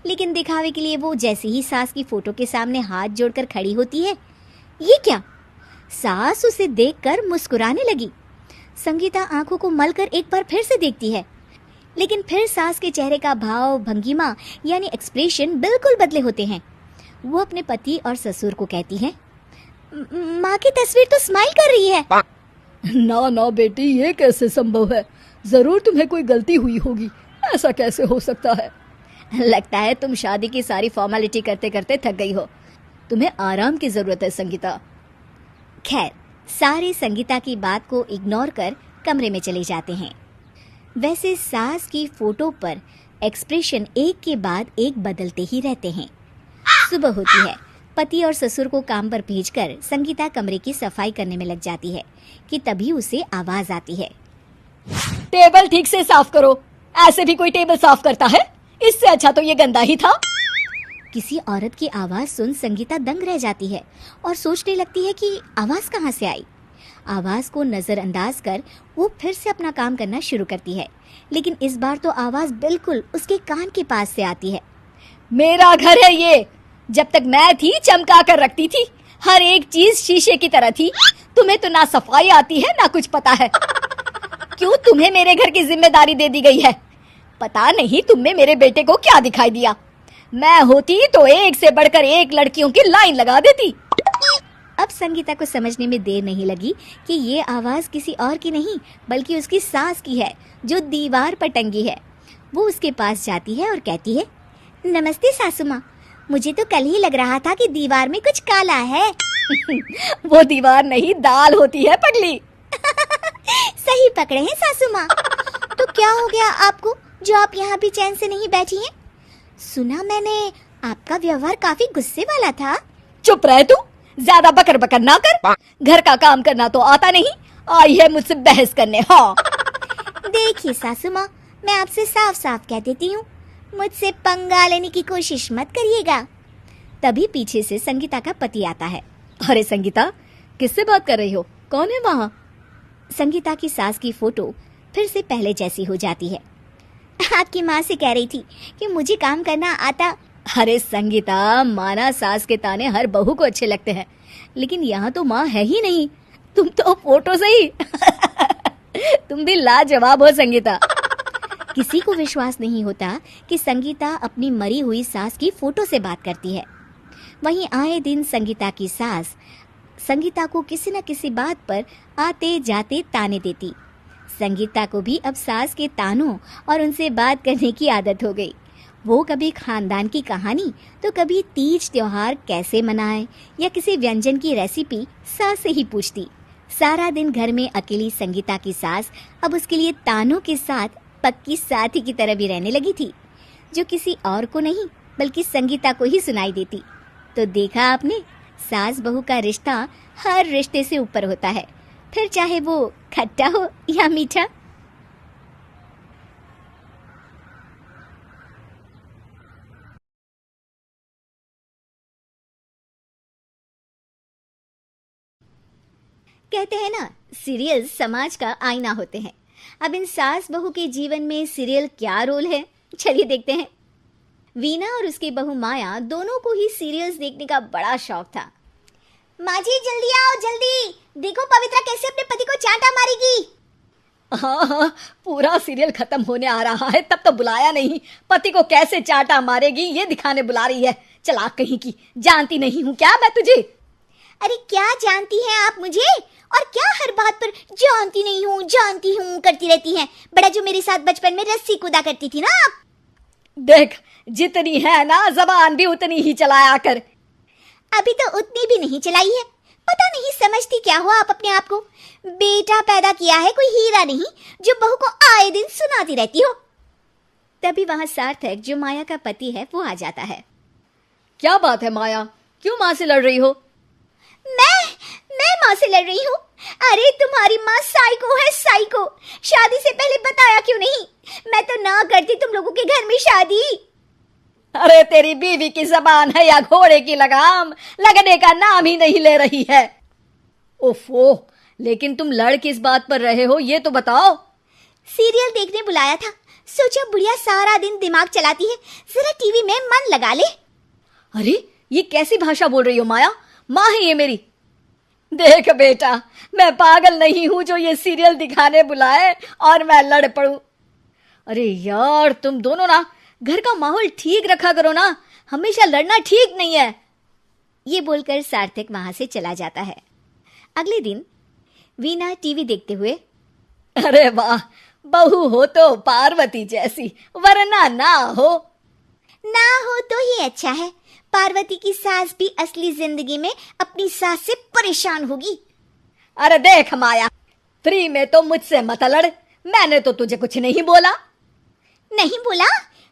लेकिन दिखावे के लिए वो जैसे ही सास की फोटो के सामने हाथ जोड़कर खड़ी होती है, ये क्या? सास उसे देखकर मुस्कुराने लगी। संगीता आंखों को मलकर एक बार फिर से देखती है, लेकिन फिर सास के चेहरे का भाव, भंगिमा यानी एक्सप्रेशन बिल्कुल बदले होते हैं। वो अपने पति और ससुर को कहती है, माँ की तस्वीर तो स्माइल कर रही है। ना बेटी, ये कैसे संभव है? जरूर तुम्हें कोई गलती हुई होगी, ऐसा कैसे हो सकता है? लगता है तुम शादी की सारी फॉर्मेलिटी करते करते थक गई हो, तुम्हें आराम की जरूरत है संगीता। खैर, सारे संगीता की बात को इग्नोर कर कमरे में चले जाते हैं। वैसे सास की फोटो पर एक्सप्रेशन एक के बाद एक बदलते ही रहते हैं। सुबह होती है, पति और ससुर को काम पर भेजकर संगीता कमरे की सफाई करने में लग जाती है कि तभी उसे आवाज आती है, टेबल ठीक से साफ करो। ऐसे भी कोई टेबल साफ करता है? इससे अच्छा तो ये गंदा ही था। किसी औरत की आवाज सुन संगीता दंग रह जाती है और सोचने लगती है कि आवाज कहाँ से आई। आवाज को नजरअंदाज कर वो फिर से अपना काम करना शुरू करती है, लेकिन इस बार तो आवाज बिल्कुल उसके कान के पास से आती है। मेरा घर है ये, जब तक मैं थी चमका कर रखती थी, हर एक चीज शीशे की तरह थी। तुम्हें तो ना सफाई आती है ना कुछ पता है। क्यों तुम्हें मेरे घर की जिम्मेदारी दे दी गई है? पता नहीं तुमने मेरे बेटे को क्या दिखाई दिया। मैं होती तो एक से बढ़कर एक लड़कियों की लाइन लगा देती। अब संगीता को समझने में देर नहीं लगी कि ये आवाज किसी और की नहीं बल्कि उसकी सास की है जो दीवार पर टंगी है। वो उसके पास जाती है और कहती है, नमस्ते सासू माँ, मुझे तो कल ही लग रहा था कि दीवार में कुछ काला है। वो दीवार नहीं, दाल होती है पगली। सही पकड़े हैं सासू माँ। तो क्या हो गया आपको जो आप यहाँ भी चैन से नहीं बैठी हैं? सुना मैंने आपका व्यवहार काफी गुस्से वाला था। चुप रहे तू, ज्यादा बकर बकर ना कर। घर का काम करना तो आता नहीं, आई है मुझसे बहस करने। हाँ देखिए सासू माँ, मैं आपसे साफ साफ कह देती हूँ, मुझसे पंगा लेने की कोशिश मत करिएगा। तभी पीछे से संगीता का पति आता है। अरे संगीता, किससे बात कर रही हो? कौन है वहाँ? संगीता की सास की फोटो फिर से पहले जैसी हो जाती है। आपकी माँ से कह रही थी कि मुझे काम करना आता। अरे संगीता, माना सास के ताने हर बहू को अच्छे लगते हैं, लेकिन यहाँ तो माँ है ही नहीं, तुम तो फोटो से ही। तुम भी लाजवाब हो संगीता। किसी को विश्वास नहीं होता कि संगीता अपनी मरी हुई सास की फोटो से बात करती है। वहीं आए दिन संगीता की सास संगीता को किसी न किसी बात पर आते जाते ताने देती। संगीता को भी अब सास के तानों और उनसे बात करने की आदत हो गई। वो कभी खानदान की कहानी तो कभी तीज त्योहार कैसे मनाए या किसी व्यंजन की रेसिपी सास से ही पूछती। सारा दिन घर में अकेली संगीता की सास अब उसके लिए तानों के साथ पक्की साथी की तरह भी रहने लगी थी, जो किसी और को नहीं बल्कि संगीता को ही सुनाई देती। तो देखा आपने, सास बहू का रिश्ता हर रिश्ते से ऊपर होता है, फिर चाहे वो खट्टा हो या मीठा। कहते हैं ना, सीरियल समाज का आईना होते हैं। अब इन सास बहू के जीवन में सीरियल क्या रोल है, चलिए देखते हैं। वीना और उसकी बहू माया दोनों को ही सीरियल्स देखने का बड़ा शौक था। माँ जी जल्दी आओ जल्दी, देखो पवित्रा कैसे अपने पति को चांटा मारेगी। हाँ, पूरा सीरियल खत्म होने आ रहा है, तब तो बुलाया नहीं। पति को कैसे चांटा मारेगी ये दिखाने बुला रही है। चला कहीं की, जानती नहीं हूँ क्या मैं तुझे? अरे क्या जानती हैं आप मुझे, और क्या हर बात पर जानती हूँ करती रहती हैं। बड़ा जो मेरे साथ बचपन में रस्सी कूदा करती थी ना आप। देख, जितनी है ना जबान भी उतनी ही चलाया कर। अभी तो उतनी भी नहीं चलाई है। पता नहीं समझती क्या हो आप अपने आप को। बेटा पैदा किया है कोई हीरा नहीं जो बहू को आए दिन सुनाती रहती हो। तभी वहां सार्थक, जो माया का पति है, वो आ जाता है। क्या बात है माया, क्यों माँ से लड़ रही हो? मैं माँ से लड़ रही हूँ? अरे तुम्हारी माँ साइको है, साइको। शादी से पहले बताया क्यों नहीं? मैं तो ना करती तुम लोगों के घर में शादी। अरे तेरी बीवी की जबान है या घोड़े की लगाम, लगने का नाम ही नहीं ले रही है। ओफो, लेकिन तुम लड़ किस बात पर रहे हो ये तो बताओ। सीरियल देखने बुलाया था, सोचा बुढ़िया सारा दिन दिमाग चलाती है, जरा टीवी में मन लगा ले। अरे ये कैसी भाषा बोल रही हो माया? माँ है ये मेरी। देख बेटा, मैं पागल नहीं हूं जो ये सीरियल दिखाने बुलाए और मैं लड़ पड़ूं। अरे यार, तुम दोनों ना घर का माहौल ठीक रखा करो ना, हमेशा लड़ना ठीक नहीं है। ये बोलकर सार्थक वहां से चला जाता है। अगले दिन वीना टीवी देखते हुए, अरे वाह, बहू हो तो पार्वती जैसी, वरना ना हो तो ही अच्छा है। पार्वती की सास भी असली जिंदगी में अपनी सास से परेशान होगी। अरे देख माया, फ्री में तो मुझसे मत लड़, मैंने तो तुझे कुछ नहीं बोला। नहीं बोला?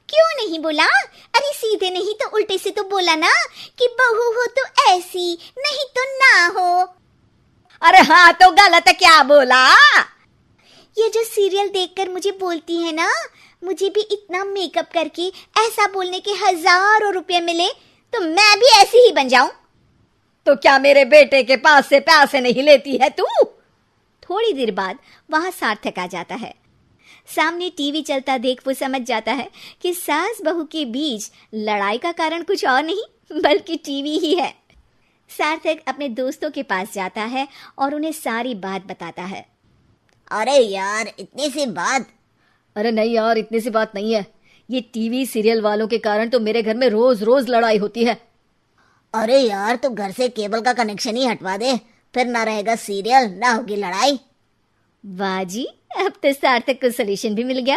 क्यों नहीं बोला? अरे सीधे नहीं तो उल्टे से तो बोला ना कि बहू हो तो ऐसी, नहीं तो ना हो। अरे हाँ, तो गलत क्या बोला? ये जो सीरियल देखकर मुझे बोलती है ना, मुझे भी इतना मेकअप करके ऐसा बोलने के हजारों रुपए मिले तो मैं भी ऐसी ही बन जाऊं। तो क्या मेरे बेटे के पास से पैसे नहीं लेती है तू? थोड़ी देर बाद वहां सार्थक आ जाता है। सामने टीवी चलता देख वो समझ जाता है कि सास बहू के बीच लड़ाई का कारण कुछ और नहीं बल्कि टीवी ही है। सार्थक अपने दोस्तों के पास जाता है और उन्हें सारी बात बताता है। अरे यार, इतनी सी बात? अरे नहीं यार, इतनी सी बात नहीं है। ये टीवी सीरियल वालों के कारण तो मेरे घर में रोज रोज लड़ाई होती है। अरे यार, तो घर से केबल का कनेक्शन ही हटवा दे, फिर ना रहेगा सीरियल, ना होगी लड़ाई। वाह जी, अब तो सार्थक को सोल्यूशन भी मिल गया।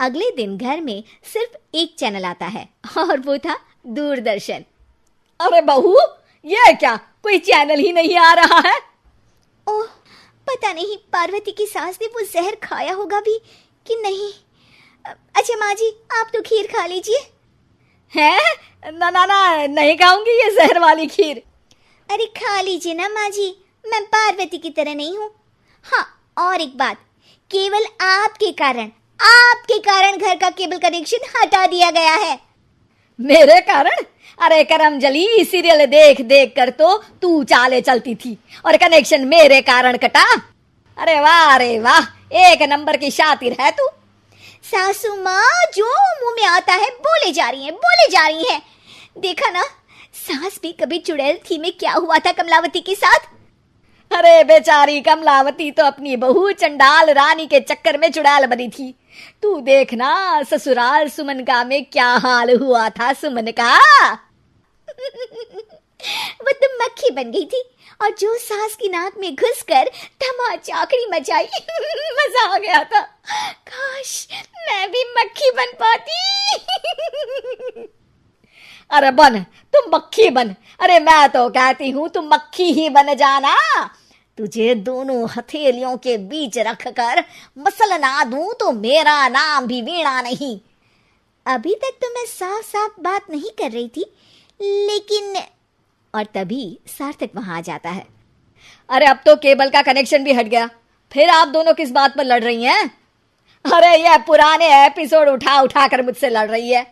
अगले दिन घर में सिर्फ एक चैनल आता है और वो था दूरदर्शन। अरे बहू, ये क्या, कोई चैनल ही नहीं आ रहा है? ओह, पता नहीं पार्वती की सास ने वो जहर खाया होगा भी कि नहीं। अच्छा माँ जी, आप तो खीर खा लीजिए। हैं? ना ना ना, नहीं खाऊंगी ये जहर वाली खीर। अरे खा लीजिए ना माँ जी, मैं पार्वती की तरह नहीं हूँ। हाँ, और एक बात, केवल आपके कारण घर का केबल कनेक्शन हटा दिया गया है। मेरे कारण? अरे करमजली, सीरियल देख देख कर तो तू चाले चलती थी और कनेक्शन मेरे कारण कटा। अरे वाह, एक नंबर की शातिर है तू। सासू माँ जो मुंह में आता है बोले जा रही हैं। देखा ना, सास भी कभी चुड़ैल थी में क्या हुआ था कमलावती के साथ। अरे बेचारी कमलावती तो अपनी बहू चंडाल रानी के चक्कर में चुड़ैल बनी थी। तू देखना ससुराल सुमन का में क्या हाल हुआ था सुमन का। वो तो मक्खी बन गई थी और जो सास की नाक में घुसकर धमाचाकड़ी मचाई। मजा आ गया था, काश मैं भी मक्खी बन पाती। अरे बन, तुम मक्खी बन। अरे मैं तो कहती हूँ तुम मक्खी ही बन जाना। तुझे दोनों हथेलियों के बीच रखकर मसलना दूं तो मेरा नाम भी वीणा नहीं। अभी तक तो मैं साफ साफ बात नहीं कर रही थी, लेकिन और तभी सार्थक वहां आ जाता है। अरे अब तो केबल का कनेक्शन भी हट गया, फिर आप दोनों किस बात पर लड़ रही हैं? अरे ये पुराने एपिसोड उठा उठा कर मुझसे लड़ रही है।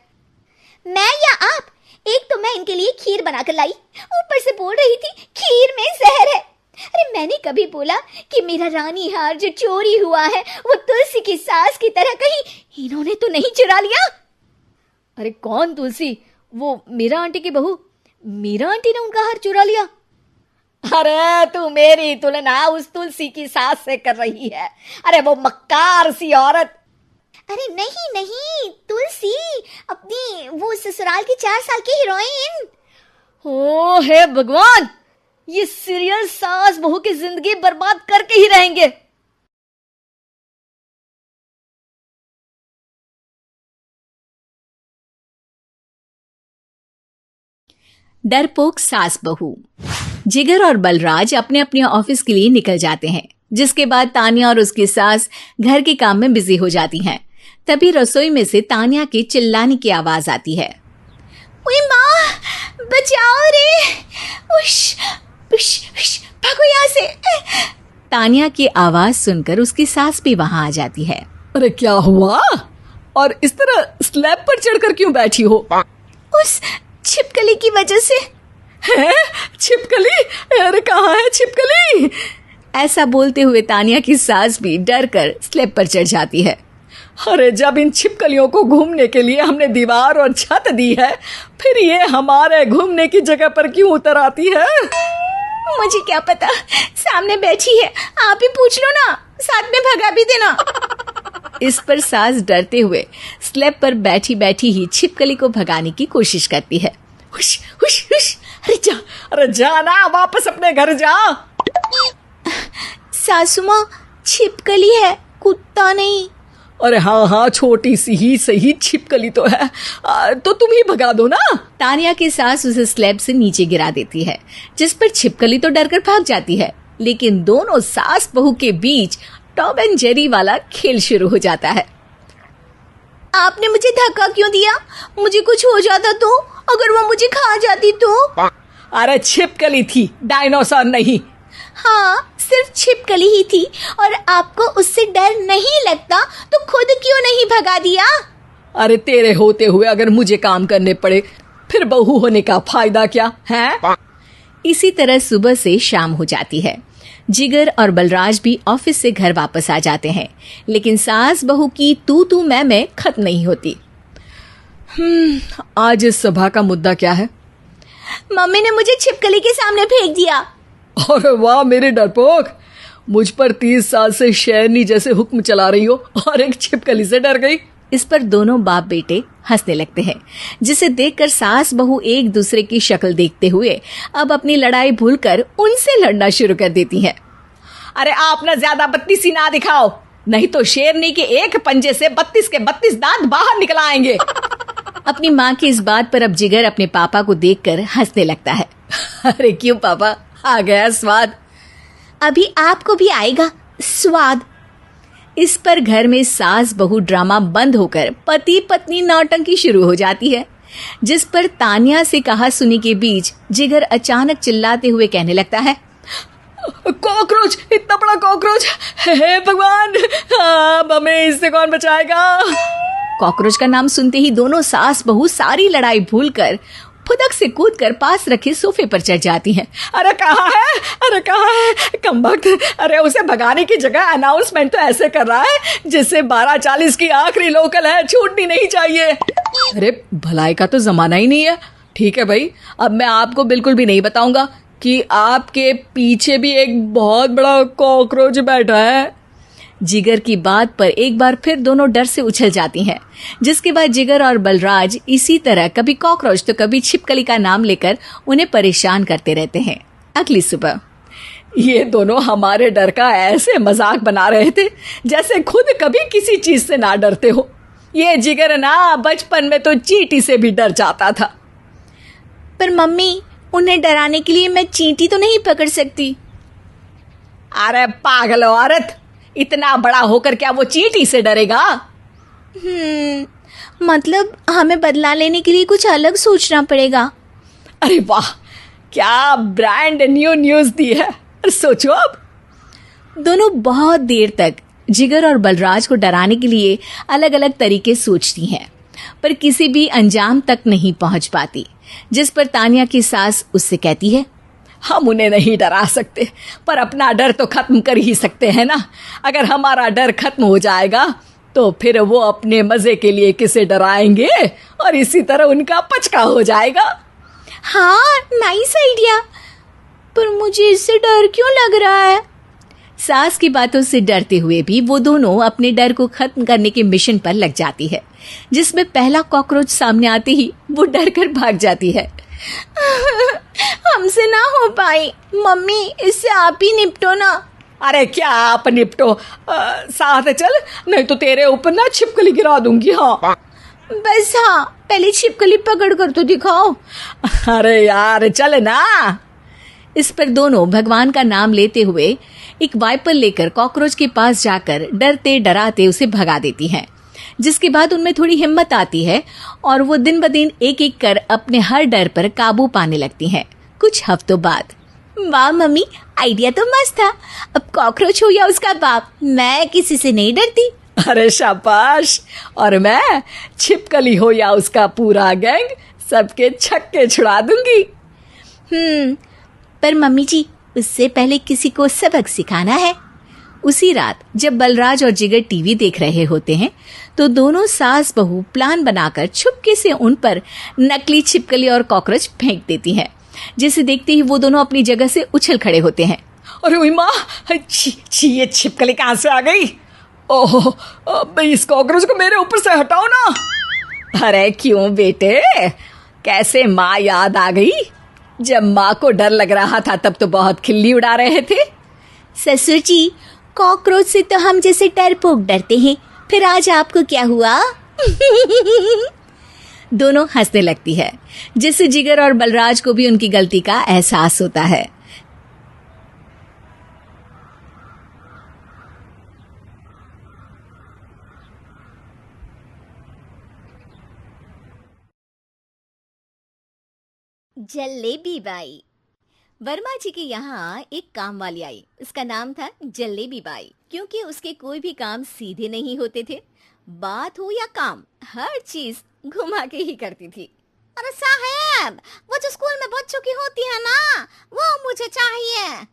मैं या आप? एक तो मैं इनके लिए खीर बनाकर लाई, ऊपर से बोल रही थी खीर में जहर है। अरे मैंने कभी बोला कि मेरा रानी हार जो चोरी हुआ है वो तुलसी की सास की तरह कहीं इन्होंने तो नहीं चुरा लिया? अरे कौन तुलसी? वो मीरा आंटी की बहू। मीरा आंटी ने उनका हार चुरा लिया? अरे तू मेरी तुलना उस तुलसी की सास से कर रही है। अरे वो मक्कार सी औरत। अरे नहीं, तुलसी, अपनी वो ससुराल की 4 साल की हीरोइन। ओ हे भगवान, ये सीरियल सास बहू की जिंदगी बर्बाद करके ही रहेंगे। डरपोक सास बहू। जिगर और बलराज अपने अपने ऑफिस के लिए निकल जाते हैं, जिसके बाद तानिया और उसकी सास घर के काम में बिजी हो जाती हैं। तभी रसोई में से तानिया के चिल्लाने की आवाज आती है। ओए माँ, बचाओ रे, उश, उश, उश, भागो यहाँ से। तानिया की आवाज सुनकर उसकी सास भी वहां आ जाती है। अरे क्या हुआ? और इस तरह स्लैब पर चढ़कर क्यों बैठी हो? उस छिपकली की वजह से। है? छिपकली? अरे कहाँ है छिपकली? ऐसा बोलते हुए तानिया की सास भी डर कर स्लैब पर चढ़ जाती है। अरे जब इन छिपकलियों को घूमने के लिए हमने दीवार और छत दी है, फिर ये हमारे घूमने की जगह पर क्यों उतर आती है? मुझे क्या पता, सामने बैठी है, आप ही पूछ लो ना, साथ में भगा भी देना। इस पर सास डरते हुए स्लैब पर बैठी बैठी ही छिपकली को भगाने की कोशिश करती है। हुश, हुश, हुश, अरे जा ना, वापस अपने घर जा। सासू माँ, छिपकली है, कुत्ता नहीं। अरे हाँ, छोटी सी ही सही छिपकली तो है, तो तुम ही भगा दो ना। तानिया की सास उसे स्लैब से नीचे गिरा देती है, जिस पर छिपकली तो डरकर भाग जाती है, लेकिन दोनों सास बहू के बीच टॉम एंड जेरी वाला खेल शुरू हो जाता है। आपने मुझे धक्का क्यों दिया? मुझे कुछ हो जाता तो? अगर वो मुझे खा जाती तो? अरे छिपकली थी, डायनासोर नहीं। हाँ, सिर्फ छिपकली ही थी और आपको उससे डर नहीं लगता तो खुद क्यों नहीं भगा दिया? अरे तेरे होते हुए अगर मुझे काम करने पड़े, फिर बहू होने का फायदा क्या है? इसी तरह सुबह से शाम हो जाती है। जिगर और बलराज भी ऑफिस से घर वापस आ जाते हैं, लेकिन सास बहू की तू मैं खत्म नहीं होती। आज इस सभा का मुद्दा क्या है? मम्मी ने मुझे छिपकली के सामने फेंक दिया। अरे वाह मेरे डरपोक, मुझ पर 30 साल से शेरनी जैसे हुक्म चला रही हो और एक छिपकली से डर गई। इस पर दोनों बाप बेटे हंसने लगते हैं, जिसे देखकर सास बहू एक दूसरे की शक्ल देखते हुए अब अपनी लड़ाई भूलकर उनसे लड़ना शुरू कर देती हैं। अरे आप ना ज्यादा बत्तीसी ना दिखाओ, नहीं तो शेरनी के एक पंजे से 32 के 32 दांत बाहर निकल आएंगे। अपनी माँ की इस बात पर अब जिगर अपने पापा को देखकर हंसने लगता है। अरे क्यों पापा, आ गया स्वाद। अभी आपको भी आएगा स्वाद। इस पर घर में सास बहू ड्रामा बंद होकर पति पत्नी नौटंकी शुरू हो जाती है, जिस पर तानिया से कहा सुनी के बीच जिगर अचानक चिल्लाते हुए कहने लगता है, कॉकरोच, इतना बड़ा कॉकरोच, हे भगवान, अब हमें इससे कौन बचाएगा। कॉकरोच का नाम सुनते ही दोनों सास बहू सारी लड़ाई भूलकर फुदक से कूदकर पास रखे सोफे पर चढ़ जाती हैं। अरे कहाँ है, अरे कहाँ है कमबख्त, अरे उसे भगाने की जगह अनाउंसमेंट तो ऐसे कर रहा है जिससे 12:40 की आखिरी लोकल है, छूटनी नहीं चाहिए। अरे भलाई का तो जमाना ही नहीं है। ठीक है भाई, अब मैं आपको बिल्कुल भी नहीं बताऊंगा कि आपके पीछे भी एक बहुत बड़ा कॉकरोच बैठा है। जिगर की बात पर एक बार फिर दोनों डर से उछल जाती हैं, जिसके बाद जिगर और बलराज इसी तरह कभी कॉकरोच तो कभी छिपकली का नाम लेकर उन्हें परेशान करते रहते हैं। अगली सुबह ये दोनों हमारे डर का ऐसे मजाक बना रहे थे जैसे खुद कभी किसी चीज से ना डरते हो। ये जिगर ना बचपन में तो चींटी से भी डर जाता था। पर मम्मी, उन्हें डराने के लिए मैं चींटी तो नहीं पकड़ सकती। अरे पागल औरत, इतना बड़ा होकर क्या वो चींटी से डरेगा। मतलब हमें बदला लेने के लिए कुछ अलग सोचना पड़ेगा। अरे वाह, क्या ब्रांड न्यू न्यूज दी है। सोचो अब। दोनों बहुत देर तक जिगर और बलराज को डराने के लिए अलग अलग तरीके सोचती हैं, पर किसी भी अंजाम तक नहीं पहुंच पाती, जिस पर तानिया की सास उससे कहती है, हम उन्हें नहीं डरा सकते, पर अपना डर तो खत्म कर ही सकते हैं ना। अगर हमारा डर खत्म हो जाएगा तो फिर वो अपने मजे के लिए किसे डराएंगे और इसी तरह उनका पचका हो जाएगा। हाँ, नाइस आइडिया, पर मुझे इससे डर क्यों लग रहा है। सास की बातों से डरते हुए भी वो दोनों अपने डर को खत्म करने के मिशन पर लग जाती है, जिसमें पहला कॉकरोच सामने आते ही वो डर कर भाग जाती है। हमसे ना हो पाई मम्मी, इससे आप ही निपटो ना। अरे क्या आप निपटो, साथ चल, नहीं तो तेरे ऊपर ना छिपकली गिरा दूंगी। हाँ बस, हाँ पहले छिपकली पकड़ कर तो दिखाओ। अरे यार चल ना। इस पर दोनों भगवान का नाम लेते हुए एक वाइपर लेकर कॉकरोच के पास जाकर डरते डराते उसे भगा देती हैं, जिसके बाद उनमें थोड़ी हिम्मत आती है और वो दिन ब दिन एक एक कर अपने हर डर पर काबू पाने लगती हैं। कुछ हफ्तों बाद, वाह मम्मी, आइडिया तो मस्त था। अब कॉकरोच हो या उसका बाप, मैं किसी से नहीं डरती। अरे शाबाश। और मैं छिपकली हो या उसका पूरा गैंग, सबके छक्के छुड़ा दूंगी। पर मम्मी जी, उससे पहले किसी को सबक सिखाना है। उसी रात जब बलराज और जिगर टीवी देख रहे होते हैं तो दोनों सास बहू प्लान बनाकर छुपके से उन पर नकली छिपकली और कॉकरोच फेंक देती हैं, जिसे देखते ही वो दोनों अपनी जगह से उछल खड़े होते हैं। अरे माँ, ये छिपकली कहाँ से आ गई। ओह, इस कॉकरोच को मेरे ऊपर से हटाओ ना। अरे क्यों बेटे, कैसे माँ याद आ गई। जब माँ को डर लग रहा था तब तो बहुत खिल्ली उड़ा रहे थे। ससुर जी, कॉकरोच से तो हम जैसे डरपोक डरते हैं, फिर आज आपको क्या हुआ। दोनों हंसने लगती है, जिससे जिगर और बलराज को भी उनकी गलती का एहसास होता है। जलेबी बाई। वर्मा जी के यहाँ एक काम वाली आई। उसका नाम था जलेबी बाई, क्योंकि उसके कोई भी काम सीधे नहीं होते थे। बात हो या काम, हर चीज घुमा के ही करती थी। अरे साहब, वो जो स्कूल में बच्चों की होती है ना, वो मुझे चाहिए।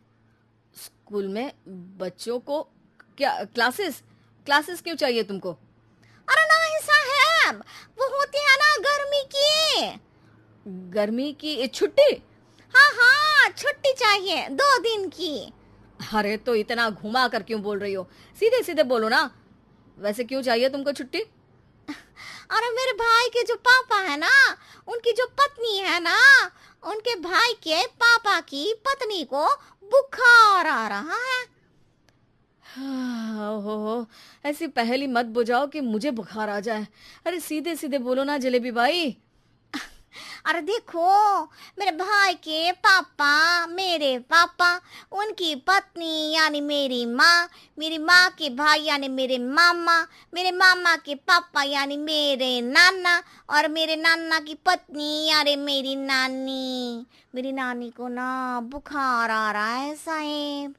स्कूल में बच्चों को क्या क्लासेस क्यों चाहिए तुमको। अरे नहीं साहब, वो होती है ना गर्मी की छुट्टी। हाँ, छुट्टी चाहिए 2 दिन की। अरे तो इतना घुमा कर क्यों बोल रही हो, सीधे सीधे बोलो ना। वैसे क्यों चाहिए तुमको छुट्टी। और मेरे भाई के जो पापा है ना, उनकी जो पत्नी है ना, उनके भाई के पापा की पत्नी को बुखार आ रहा है। ओहो, ऐसी पहेली मत बुझाओ कि मुझे बुखार आ जाए। अरे सीधे सीधे बोलो ना जलेबी बाई। अरे देखो, मेरे भाई के पापा, मेरे पापा, उनकी पत्नी यानी मेरी माँ के भाई यानी मेरे मामा के पापा यानी मेरे नाना, और मेरे नाना की पत्नी यानी मेरी नानी को ना बुखार आ रहा है साहेब।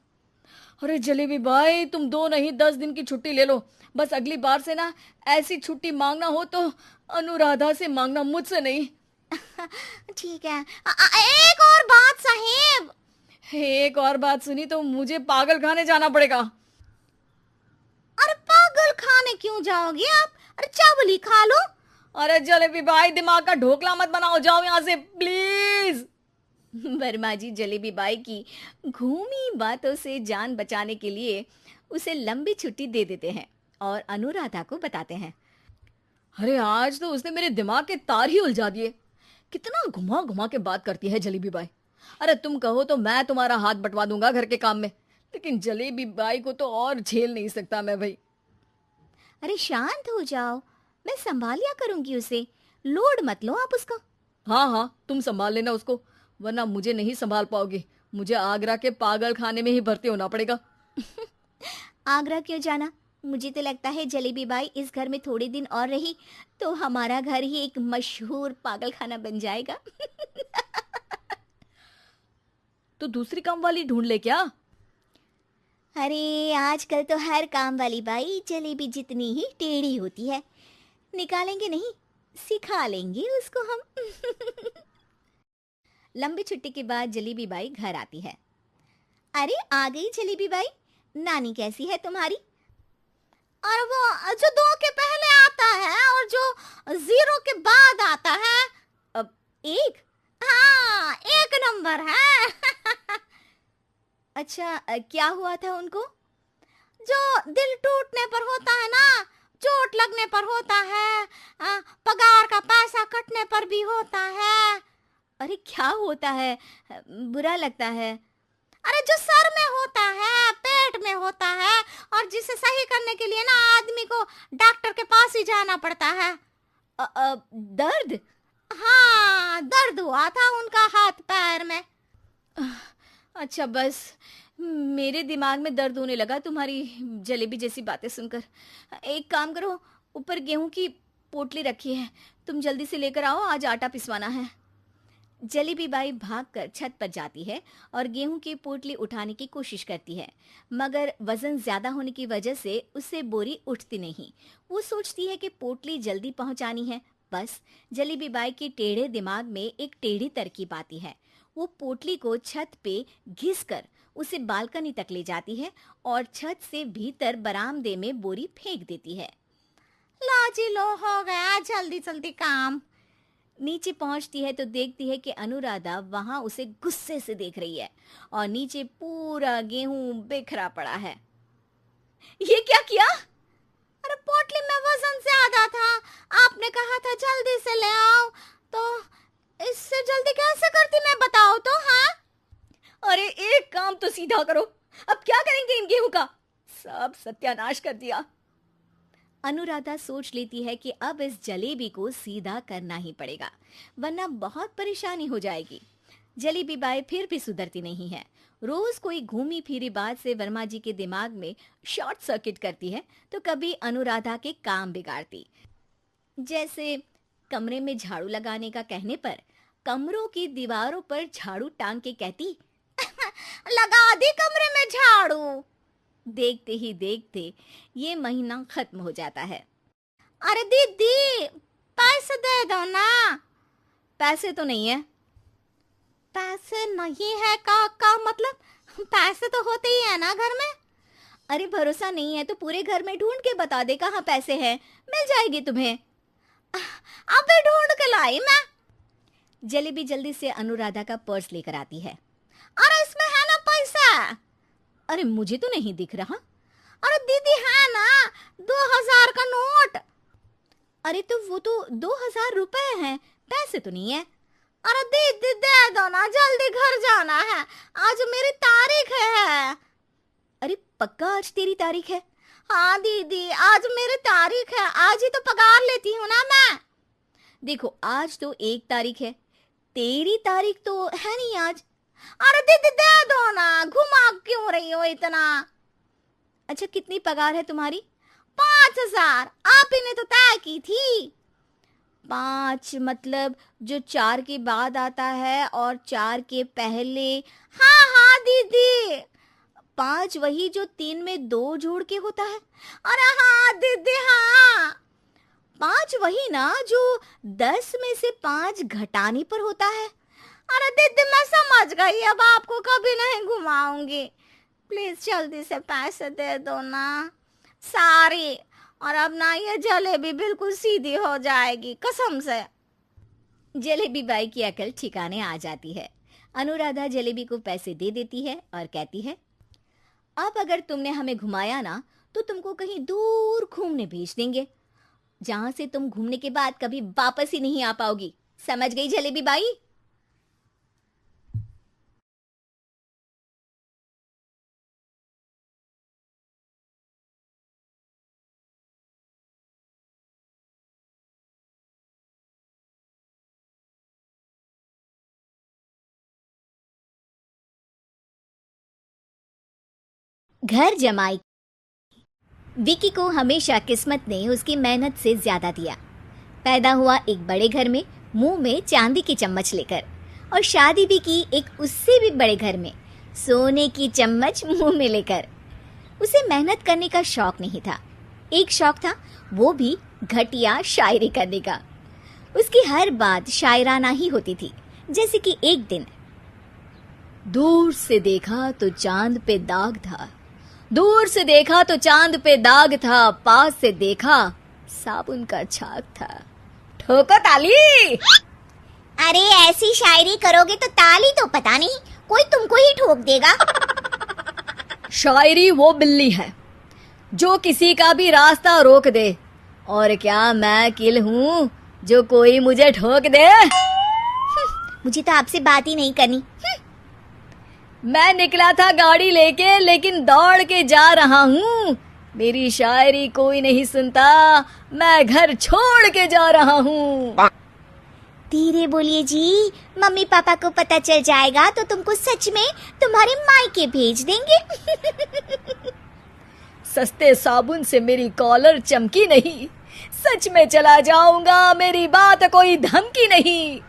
अरे जलेबी भाई, तुम 2 नहीं 10 दिन की छुट्टी ले लो। बस अगली बार से ना ऐसी छुट्टी मांगना हो तो अनुराधा से मांगना, मुझसे नहीं। ठीक है। एक और बात साहेब। एक और बात सुनी तो मुझे पागल खाने जाना पड़ेगा। अरे पागल खाने क्यों जाओगे आप? अरे चावल ही खा लो। अरे जलेबी भाई, दिमाग का ढोकला मत बनाओ, जाओ यहाँ से प्लीज। वर्मा जी जलेबी बाई की घूमी बातों से जान बचाने के लिए उसे लंबी छुट्टी दे देते हैं और अनुराधा को बताते हैं। अरे आज तो उसने मेरे दिमाग के तार ही उलझा दिए। कितना घुमा घुमा के बात करती है जलेबी बाई। अरे तुम कहो तो मैं तुम्हारा हाथ बंटवा दूंगा घर के काम में, लेकिन जलेबी बाई को तो और झेल नहीं सकता मैं भाई। अरे शांत हो जाओ, मैं संभाल लिया करूंगी उसे, लोड मत लो आप उसका। हाँ, तुम संभाल लेना उसको, वरना मुझे नहीं संभाल पाओगे। मुझे आगरा के पागल खाने में ही भर्ती होना पड़ेगा। आगरा क्यों जाना? मुझे तो लगता है जलेबी बाई इस घर में थोड़े दिन और रही तो हमारा घर ही एक मशहूर पागल खाना बन जाएगा। तो दूसरी काम वाली ढूंढ ले क्या? अरे आजकल तो हर काम वाली बाई जलेबी जितनी ही टेढ़ी होती है। निकालेंगे नहीं, सिखा लेंगे उसको हम। लंबी छुट्टी के बाद जलेबी बाई घर आती है। अरे आ गई जलेबी बाई, नानी कैसी है तुम्हारी? और वो जो 2 के पहले आता है और जो 0 के बाद आता है। अब 1? हाँ, 1 नंबर है। अच्छा, क्या हुआ था उनको? जो दिल टूटने पर होता है ना, चोट लगने पर होता है, पगार का पैसा कटने पर भी होता है। अरे क्या होता है? बुरा लगता है? अरे जो सर में होता है, पेट में होता है, और जिसे सही करने के लिए ना आदमी को डॉक्टर के पास ही जाना पड़ता है। दर्द? हाँ, दर्द हुआ था उनका हाथ पैर में। अच्छा, बस मेरे दिमाग में दर्द होने लगा तुम्हारी जलेबी जैसी बातें सुनकर। एक काम करो, ऊपर गेहूं की पोटली रखी है, तुम जल्दी से लेकर आओ, आज आटा पिसवाना है। जलेबी बाई भागकर छत पर जाती है और गेहूं की पोटली उठाने की कोशिश करती है, मगर वजन ज्यादा होने की वजह से उससे बोरी उठती नहीं। वो सोचती है कि पोटली जल्दी पहुंचानी है। बस जलेबी बाई के टेढ़े दिमाग में एक टेढ़ी तरकीब आती है। वो पोटली को छत पे घिसकर उसे बालकनी तक ले जाती है और छत से भीतर बरामदे में बोरी फेंक देती है। लाजी लो, हो गया जल्दी जल्दी काम। नीचे पहुंचती है तो देखती है कि अनुराधा वहां उसे गुस्से से देख रही है और नीचे पूरा गेहूं बिखरा पड़ा है। ये क्या किया? अरे पोटली में वजन ज्यादा था, आपने कहा था जल्दी से ले आओ, तो इससे जल्दी कैसे करती मैं बताओ तो। हाँ, अरे एक काम तो सीधा करो, अब क्या करेंगे इन गेहूं का? सब सत्यानाश कर दिया। अनुराधा सोच लेती है कि अब इस जलेबी को सीधा करना ही पड़ेगा, वरना बहुत परेशानी हो जाएगी। जलेबी बाई फिर भी सुधरती नहीं है। रोज कोई घूमी फिरी बात से वर्मा जी के दिमाग में शॉर्ट सर्किट करती है, तो कभी अनुराधा के काम बिगाड़ती। जैसे कमरे में झाड़ू लगाने का कहने पर कमरों की दीवारों पर झाड़ू टांग के कहती, लगा दी कमरे में झाड़ू। देखते ही देखते ये महीना खत्म हो जाता है। अरे दीदी, पैसे दे दो ना। पैसे तो नहीं है। पैसे नहीं है का मतलब? पैसे तो होते ही है ना घर में। अरे भरोसा नहीं है तो पूरे घर में ढूंढ के बता दे कहाँ पैसे हैं, मिल जाएगी तुम्हें। अबे ढूंढ के लाई मैं। जलेबी जल्दी से अनुराधा का पर्स लेकर आती है। अरे इसमें है ना पैसा। अरे मुझे तो नहीं दिख रहा। अरे दीदी है ना, 2000 का नोट। अरे तो वो तो 2,000 रुपए हैं, पैसे तो नहीं है। अरे दे दो ना, जल्दी घर जाना है, आज मेरी तारीख है। अरे पक्का आज तेरी तारीख है? हाँ दीदी, आज मेरी तारीख है, आज ही तो पगार लेती हूँ ना मैं। देखो आज तो 1 तारीख है, तेरी तारीख तो है नहीं आज। अरे दीदी दे दो ना, घुमा क्यों रही हो इतना? अच्छा कितनी पगार है तुम्हारी? 5,000, आप ही ने तो तय की थी। 5 मतलब जो 4 के बाद आता है और 4 के पहले। हाँ हाँ दीदी, 5 वही जो 3 में 2 जोड़ के होता है। अरे हाँ दीदी हाँ, 5 वही ना जो 10 में से 5 घटाने पर होता है। अरे दीदी मैं समझ गई, अब आपको कभी नहीं घुमाऊंगी, प्लीज जल्दी से पैसे दे दो ना, सारी। और अब ना ये जलेबी बिल्कुल सीधी हो जाएगी कसम से। जलेबी बाई की अकल ठिकाने आ जाती है। अनुराधा जलेबी को पैसे दे देती है और कहती है, अब अगर तुमने हमें घुमाया ना तो तुमको कहीं दूर घूमने भेज देंगे, जहां से तुम घूमने के बाद कभी वापस ही नहीं आ पाओगी। समझ गई जलेबी बाई? घर जमाई। विकी को हमेशा किस्मत ने उसकी मेहनत से ज्यादा दिया। पैदा हुआ एक बड़े घर में, मुंह में चांदी की चम्मच लेकर, और शादी भी की एक उससे भी बड़े घर में, सोने की चम्मच मुंह में लेकर। उसे मेहनत करने का शौक नहीं था, एक शौक था, वो भी घटिया शायरी करने का। उसकी हर बात शायराना ही होती थी। जैसे कि एक दिन, दूर से देखा तो चांद पे दाग था, दूर से देखा तो चांद पे दाग था, पास से देखा साबुन का छाग था। ठोको ताली। अरे ऐसी शायरी करोगे तो ताली तो पता नहीं कोई तुमको ही ठोक देगा। शायरी वो बिल्ली है जो किसी का भी रास्ता रोक दे, और क्या मैं किल हूँ जो कोई मुझे ठोक दे। मुझे तो आपसे बात ही नहीं करनी। मैं निकला था गाड़ी लेके, लेकिन दौड़ के जा रहा हूँ, मेरी शायरी कोई नहीं सुनता, मैं घर छोड़ के जा रहा हूँ। धीरे बोलिए जी, मम्मी पापा को पता चल जाएगा तो तुमको सच में तुम्हारे मायके भेज देंगे। सस्ते साबुन से मेरी कॉलर चमकी नहीं, सच में चला जाऊंगा, मेरी बात कोई धमकी नहीं।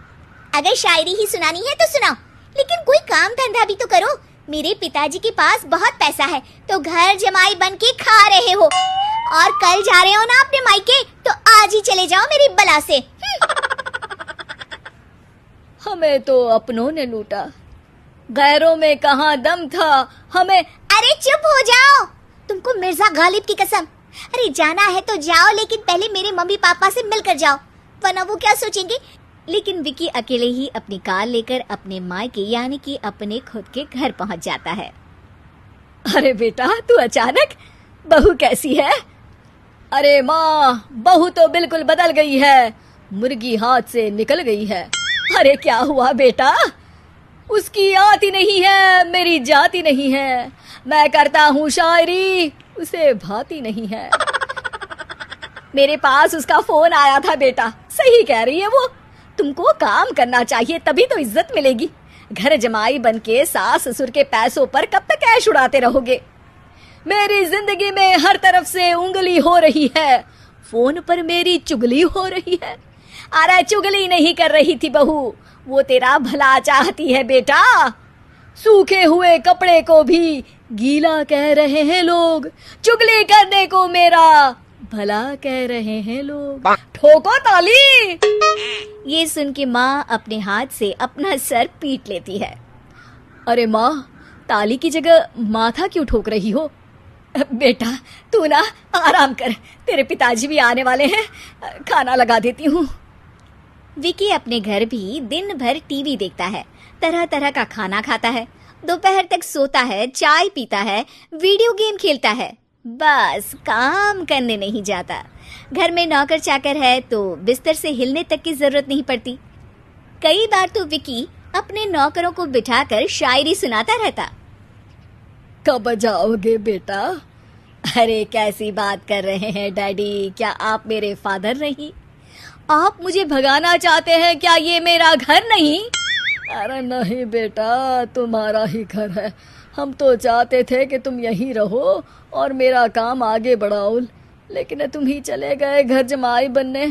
अगर शायरी ही सुनानी है तो सुनाओ, लेकिन कोई काम धंधा भी तो करो। मेरे पिताजी के पास बहुत पैसा है तो घर जमाई बन के खा रहे हो, और कल जा रहे हो ना अपने मायके तो आज ही चले जाओ मेरी बला से। हमें तो अपनों ने लूटा, गैरों में कहाँ दम था हमें। अरे चुप हो जाओ, तुमको मिर्जा गालिब की कसम। अरे जाना है तो जाओ, लेकिन पहले मेरे मम्मी पापा से मिलकर जाओ, वरना वो क्या सोचेंगे। लेकिन विकी अकेले ही अपनी कार लेकर अपने मायके यानी कि अपने खुद के घर पहुंच जाता है। अरे बेटा, तू अचानक, बहू कैसी है? अरे माँ, बहू तो बिल्कुल बदल गई है, मुर्गी हाथ से निकल गई है। अरे क्या हुआ बेटा? उसकी आती नहीं है, मेरी जाती नहीं है, मैं करता हूँ शायरी, उसे भाती नहीं है। मेरे पास उसका फोन आया था बेटा, सही कह रही है वो, तुमको काम करना चाहिए तभी तो इज्जत मिलेगी। घर जमाई बनके सास ससुर के पैसों पर कब तक ऐश उड़ाते रहोगे? मेरी जिंदगी में हर तरफ से उंगली हो रही है, फोन पर मेरी चुगली हो रही है। अरे चुगली नहीं कर रही थी बहू, वो तेरा भला चाहती है बेटा। सूखे हुए कपड़े को भी गीला कह रहे हैं लोग, चुगली करने को मेरा भला कह रहे हैं लोग। ठोको ताली। ये सुन के माँ अपने हाथ से अपना सर पीट लेती है। अरे माँ, ताली की जगह माथा क्यों ठोक रही हो? बेटा तू ना आराम कर, तेरे पिताजी भी आने वाले हैं, खाना लगा देती हूँ। विकी अपने घर भी दिन भर टीवी देखता है, तरह तरह का खाना खाता है, दोपहर तक सोता है, चाय पीता है, वीडियो गेम खेलता है, बस काम करने नहीं जाता। घर में नौकर चाकर है तो बिस्तर से हिलने तक की जरूरत नहीं पड़ती। कई बार तो विकी अपने नौकरों को बिठाकर शायरी सुनाता रहता। कब जाओगे बेटा? अरे कैसी बात कर रहे हैं डैडी, क्या आप मेरे फादर नहीं? आप मुझे भगाना चाहते हैं क्या? ये मेरा घर नहीं। अरे नहीं बेटा, तुम्हारा ही घर है। हम तो चाहते थे कि तुम यहीं रहो और मेरा काम आगे बढ़ाओ, लेकिन तुम ही चले गए घर जमाई बनने।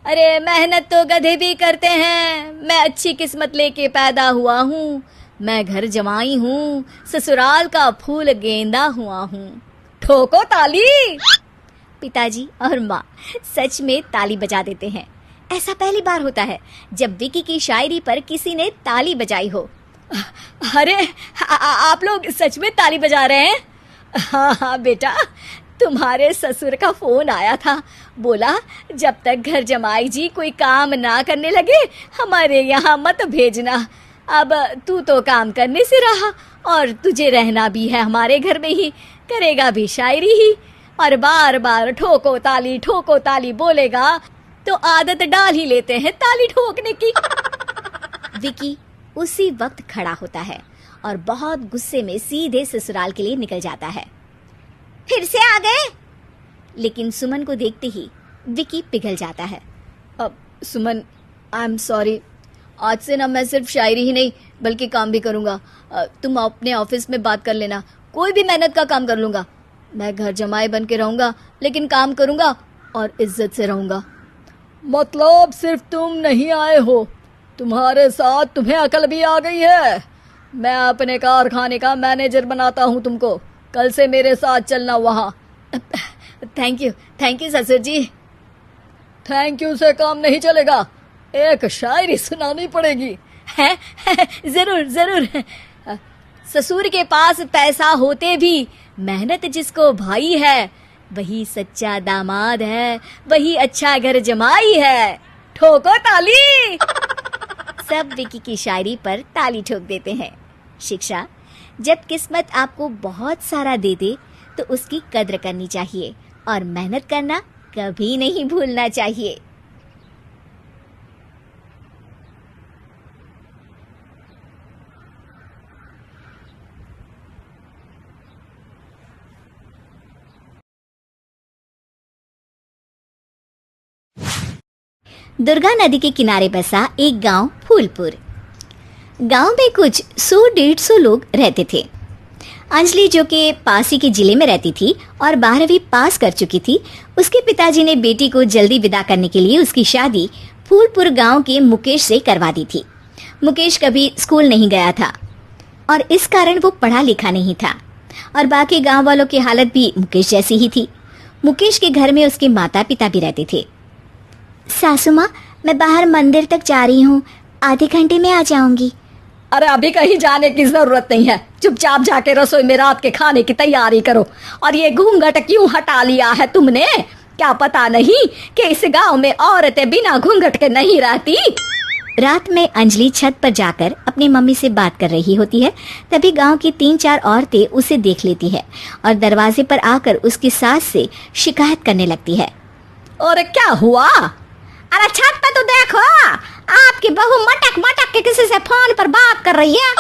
अरे मेहनत तो गधे भी करते हैं। मैं अच्छी किस्मत लेके पैदा हुआ हूँ। मैं घर जमाई हूँ, ससुराल का फूल गेंदा हुआ हूँ। ठोको ताली। पिताजी और माँ सच में ताली बजा देते हैं। ऐसा पहली बार होता है जब विकी की शायरी पर किसी ने ताली बजाई हो। अरे आप लोग सच में ताली बजा रहे हैं? हाँ हाँ बेटा, तुम्हारे ससुर का फोन आया था। बोला जब तक घर जमाई जी कोई काम ना करने लगे हमारे यहाँ मत भेजना। अब तू तो काम करने से रहा और तुझे रहना भी है हमारे घर में ही, करेगा भी शायरी ही, और बार बार ठोको ताली बोलेगा तो आदत डाल ही लेते हैं ताली ठोकने की। विकी उसी वक्त खड़ा होता है और बहुत गुस्से में सीधे ससुराल के लिए निकल जाता है। फिर से आ गए? लेकिन सुमन को देखते ही विकी पिघल जाता है। अब सुमन, आई एम सॉरी। आज से ना मैं सिर्फ शायरी ही नहीं बल्कि काम भी करूँगा। तुम अपने ऑफिस में बात कर लेना, कोई भी मेहनत का काम कर लूँगा। मैं घर जमाई बन के रहूँगा लेकिन काम करूँगा और इज्जत से रहूँगा। मतलब सिर्फ तुम नहीं आए हो, तुम्हारे साथ तुम्हें अकल भी आ गई है। मैं अपने कारखाने का मैनेजर बनाता हूँ तुमको, कल से मेरे साथ चलना वहाँ। थैंक यू ससुर जी। थैंक यू से काम नहीं चलेगा, एक शायरी सुनानी पड़ेगी। है जरूर। ससुर के पास पैसा होते भी मेहनत जिसको भाई है वही सच्चा दामाद है, वही अच्छा घर जमाई है। ठोको ताली। सब विकी की शायरी पर ताली ठोक देते हैं। शिक्षा, जब किस्मत आपको बहुत सारा दे दे तो उसकी कद्र करनी चाहिए और मेहनत करना कभी नहीं भूलना चाहिए। दुर्गा नदी के किनारे बसा एक गांव फूलपुर। गांव में कुछ 100-150 लोग रहते थे। अंजलि जो कि पास ही के जिले में रहती थी और 12वीं पास कर चुकी थी, उसके पिताजी ने बेटी को जल्दी विदा करने के लिए उसकी शादी फूलपुर गांव के मुकेश से करवा दी थी। मुकेश कभी स्कूल नहीं गया था और इस कारण वो पढ़ा लिखा नहीं था और बाकी गांव वालों की हालत भी मुकेश जैसी ही थी। मुकेश के घर में उसके माता पिता भी रहते थे। सासू माँ, मैं बाहर मंदिर तक जा रही हूँ, आधे घंटे में आ जाऊंगी। अरे अभी कहीं जाने की जरूरत नहीं है, चुपचाप जाके रसोई में रात के खाने की तैयारी करो। और ये घूंघट क्यों हटा लिया है तुमने? क्या पता नहीं कि इस गांव में औरतें बिना घूंघट के नहीं रहती। रात में अंजलि छत पर जाकर अपनी मम्मी से बात कर रही होती है। तभी गांव की 3-4 औरतें उसे देख लेती है और दरवाजे पर आकर उसकी सास से शिकायत करने लगती है। और क्या हुआ? अरे छत पे तो देखो, आपकी बहू मटक मटक के किसी से फोन पर बात कर रही है।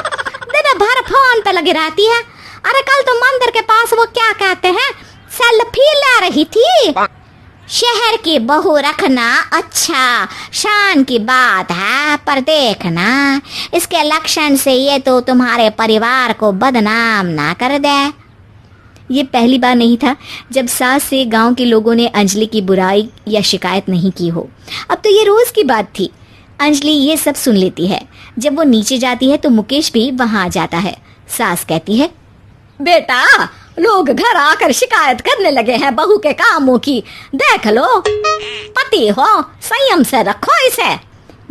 दिन भर फोन पे लगी रहती है। अरे कल तो मंदिर के पास वो क्या कहते हैं, सेल्फी ले रही थी। शहर की बहू रखना अच्छा शान की बात है, पर देखना इसके लक्षण से ये तो तुम्हारे परिवार को बदनाम ना कर दे। ये पहली बार नहीं था जब सास से गांव के लोगों ने अंजलि की बुराई या शिकायत नहीं की हो। अब तो ये रोज की बात थी। अंजलि ये सब सुन लेती है। जब वो नीचे जाती है तो मुकेश भी वहां आ जाता है। सास कहती है, बेटा लोग घर आकर शिकायत करने लगे हैं बहू के कामों की, देख लो। पति हो, संयम से रखो इसे।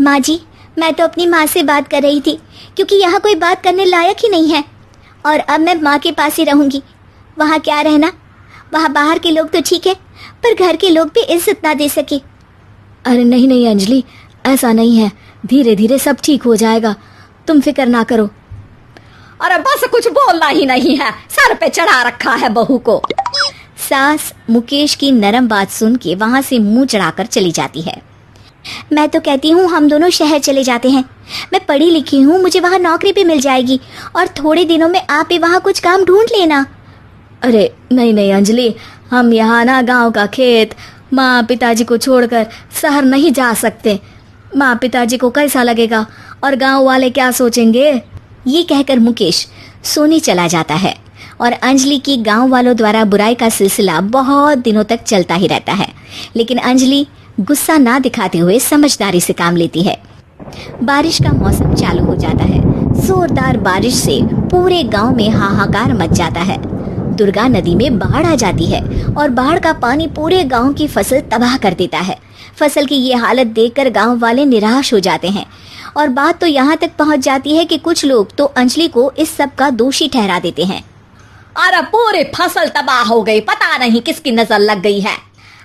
माँ जी, मैं तो अपनी माँ से बात कर रही थी क्योंकि यहाँ कोई बात करने लायक ही नहीं है और अब मैं माँ के पास ही रहूंगी। वहाँ क्या रहना, वहाँ बाहर के लोग तो ठीक है पर घर के लोग भी इज्जत ना दे सके। अरे नहीं अंजलि, ऐसा नहीं है, धीरे धीरे सब ठीक हो जाएगा, तुम फिक्र ना करो। अरे बस कुछ बोलना ही नहीं है, सर पे चढ़ा रखा है बहू को। सास मुकेश की नरम बात सुन के वहां से मुंह चढ़ाकर चली जाती है। मैं तो कहती हूँ हम दोनों शहर चले जाते हैं। मैं पढ़ी लिखी हूँ, मुझे वहाँ नौकरी भी मिल जाएगी और थोड़े दिनों में आप भी वहाँ कुछ काम ढूंढ लेना। अरे नहीं नहीं अंजलि, हम यहाँ ना गांव का खेत, माँ पिताजी को छोड़कर शहर नहीं जा सकते। माँ पिताजी को कैसा लगेगा और गांव वाले क्या सोचेंगे। ये कहकर मुकेश सोने चला जाता है और अंजलि की गांव वालों द्वारा बुराई का सिलसिला बहुत दिनों तक चलता ही रहता है। लेकिन अंजलि गुस्सा ना दिखाते हुए समझदारी से काम लेती है। बारिश का मौसम चालू हो जाता है। जोरदार बारिश से पूरे गांव में हाहाकार मच जाता है। दुर्गा नदी में बाढ़ आ जाती है और बाढ़ का पानी पूरे गांव की फसल तबाह कर देता है। फसल की ये हालत देखकर गांव वाले निराश हो जाते हैं और बात तो यहाँ तक पहुँच जाती है कि कुछ लोग तो अंजलि को इस सब का दोषी ठहरा देते हैं। अरे पूरी फसल तबाह हो गई, पता नहीं किसकी नजर लग गई है।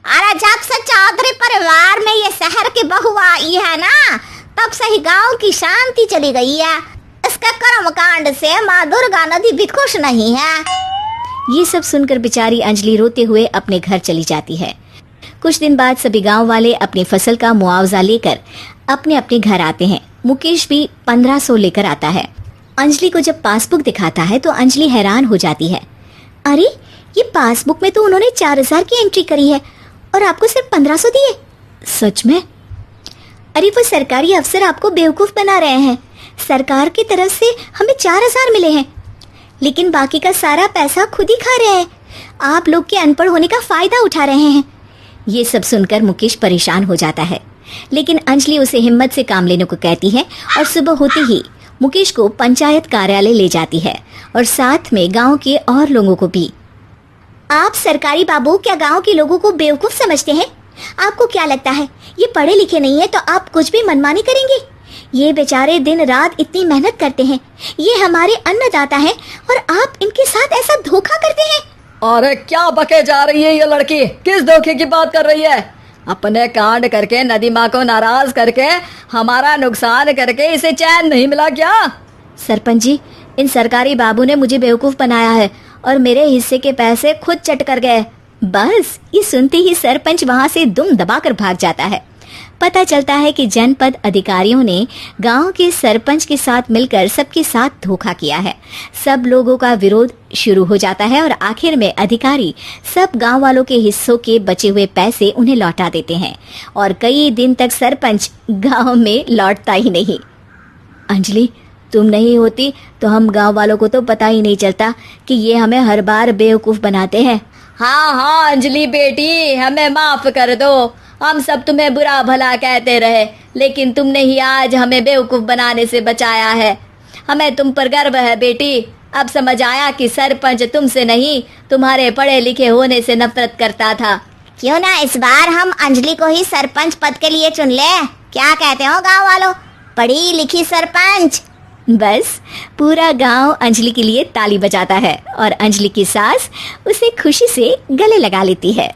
अरे जब से चौधरी परिवार में ये शहर की बहू आई है ना, तब से ही गांव की शांति चली गई है। इसके कर्मकांड से माँ दुर्गा नदी भी खुश नहीं है। ये सब सुनकर बेचारी अंजलि रोते हुए अपने घर चली जाती है। कुछ दिन बाद सभी गांव वाले अपनी फसल का मुआवजा लेकर अपने अपने घर आते हैं। मुकेश भी 1500 लेकर आता है। अंजलि को जब पासबुक दिखाता है तो अंजलि हैरान हो जाती है। अरे ये पासबुक में तो उन्होंने 4000 की एंट्री करी है और आपको सिर्फ 1500 दिए। सच में? अरे वो सरकारी अफसर आपको बेवकूफ बना रहे हैं। सरकार की तरफ से हमें 4000 मिले हैं, लेकिन बाकी का सारा पैसा खुद ही खा रहे हैं। आप लोग के अनपढ़ होने का फायदा उठा रहे हैं। ये सब सुनकर मुकेश परेशान हो जाता है, लेकिन अंजलि उसे हिम्मत से काम लेने को कहती है और सुबह होते ही मुकेश को पंचायत कार्यालय ले जाती है और साथ में गांव के और लोगों को भी। आप सरकारी बाबू क्या गांव के लोगों को बेवकूफ समझते हैं? आपको क्या लगता है ये पढ़े लिखे नहीं है तो आप कुछ भी मनमानी करेंगे? ये बेचारे दिन रात इतनी मेहनत करते हैं, ये हमारे अन्नदाता हैं और आप इनके साथ ऐसा धोखा करते हैं। अरे क्या बके जा रही है ये लड़की, किस धोखे की बात कर रही है? अपने कांड करके नदी माँ को नाराज करके हमारा नुकसान करके इसे चैन नहीं मिला क्या? सरपंच जी, इन सरकारी बाबू ने मुझे बेवकूफ बनाया है और मेरे हिस्से के पैसे खुद चट कर गए। बस ये सुनते ही सरपंच वहां से दुम दबाकर भाग जाता है। पता चलता है कि जनपद अधिकारियों ने गांव के सरपंच के साथ मिलकर सबके साथ धोखा किया है। सब लोगों का विरोध शुरू हो जाता है और आखिर में अधिकारी सब गांव वालों के हिस्सों के बचे हुए पैसे उन्हें लौटा देते हैं और कई दिन तक सरपंच गांव में लौटता ही नहीं। अंजलि, तुम नहीं होती तो हम गांव वालों को तो पता ही नहीं चलता कि ये हमें हर बार बेवकूफ बनाते हैं। हाँ हाँ अंजलि बेटी, हमें माफ कर दो। हम सब तुम्हें बुरा भला कहते रहे, लेकिन तुमने ही आज हमें बेवकूफ बनाने से बचाया है। हमें तुम पर गर्व है बेटी। अब समझ आया कि सरपंच तुमसे नहीं, तुम्हारे पढ़े लिखे होने से नफरत करता था। क्यों ना इस बार हम अंजलि को ही सरपंच पद के लिए चुन ले? क्या कहते हो गांव वालों? पढ़ी लिखी सरपंच। बस पूरा गांव अंजलि के लिए ताली बजाता है और अंजलि की सास उसे खुशी से गले लगा लेती है।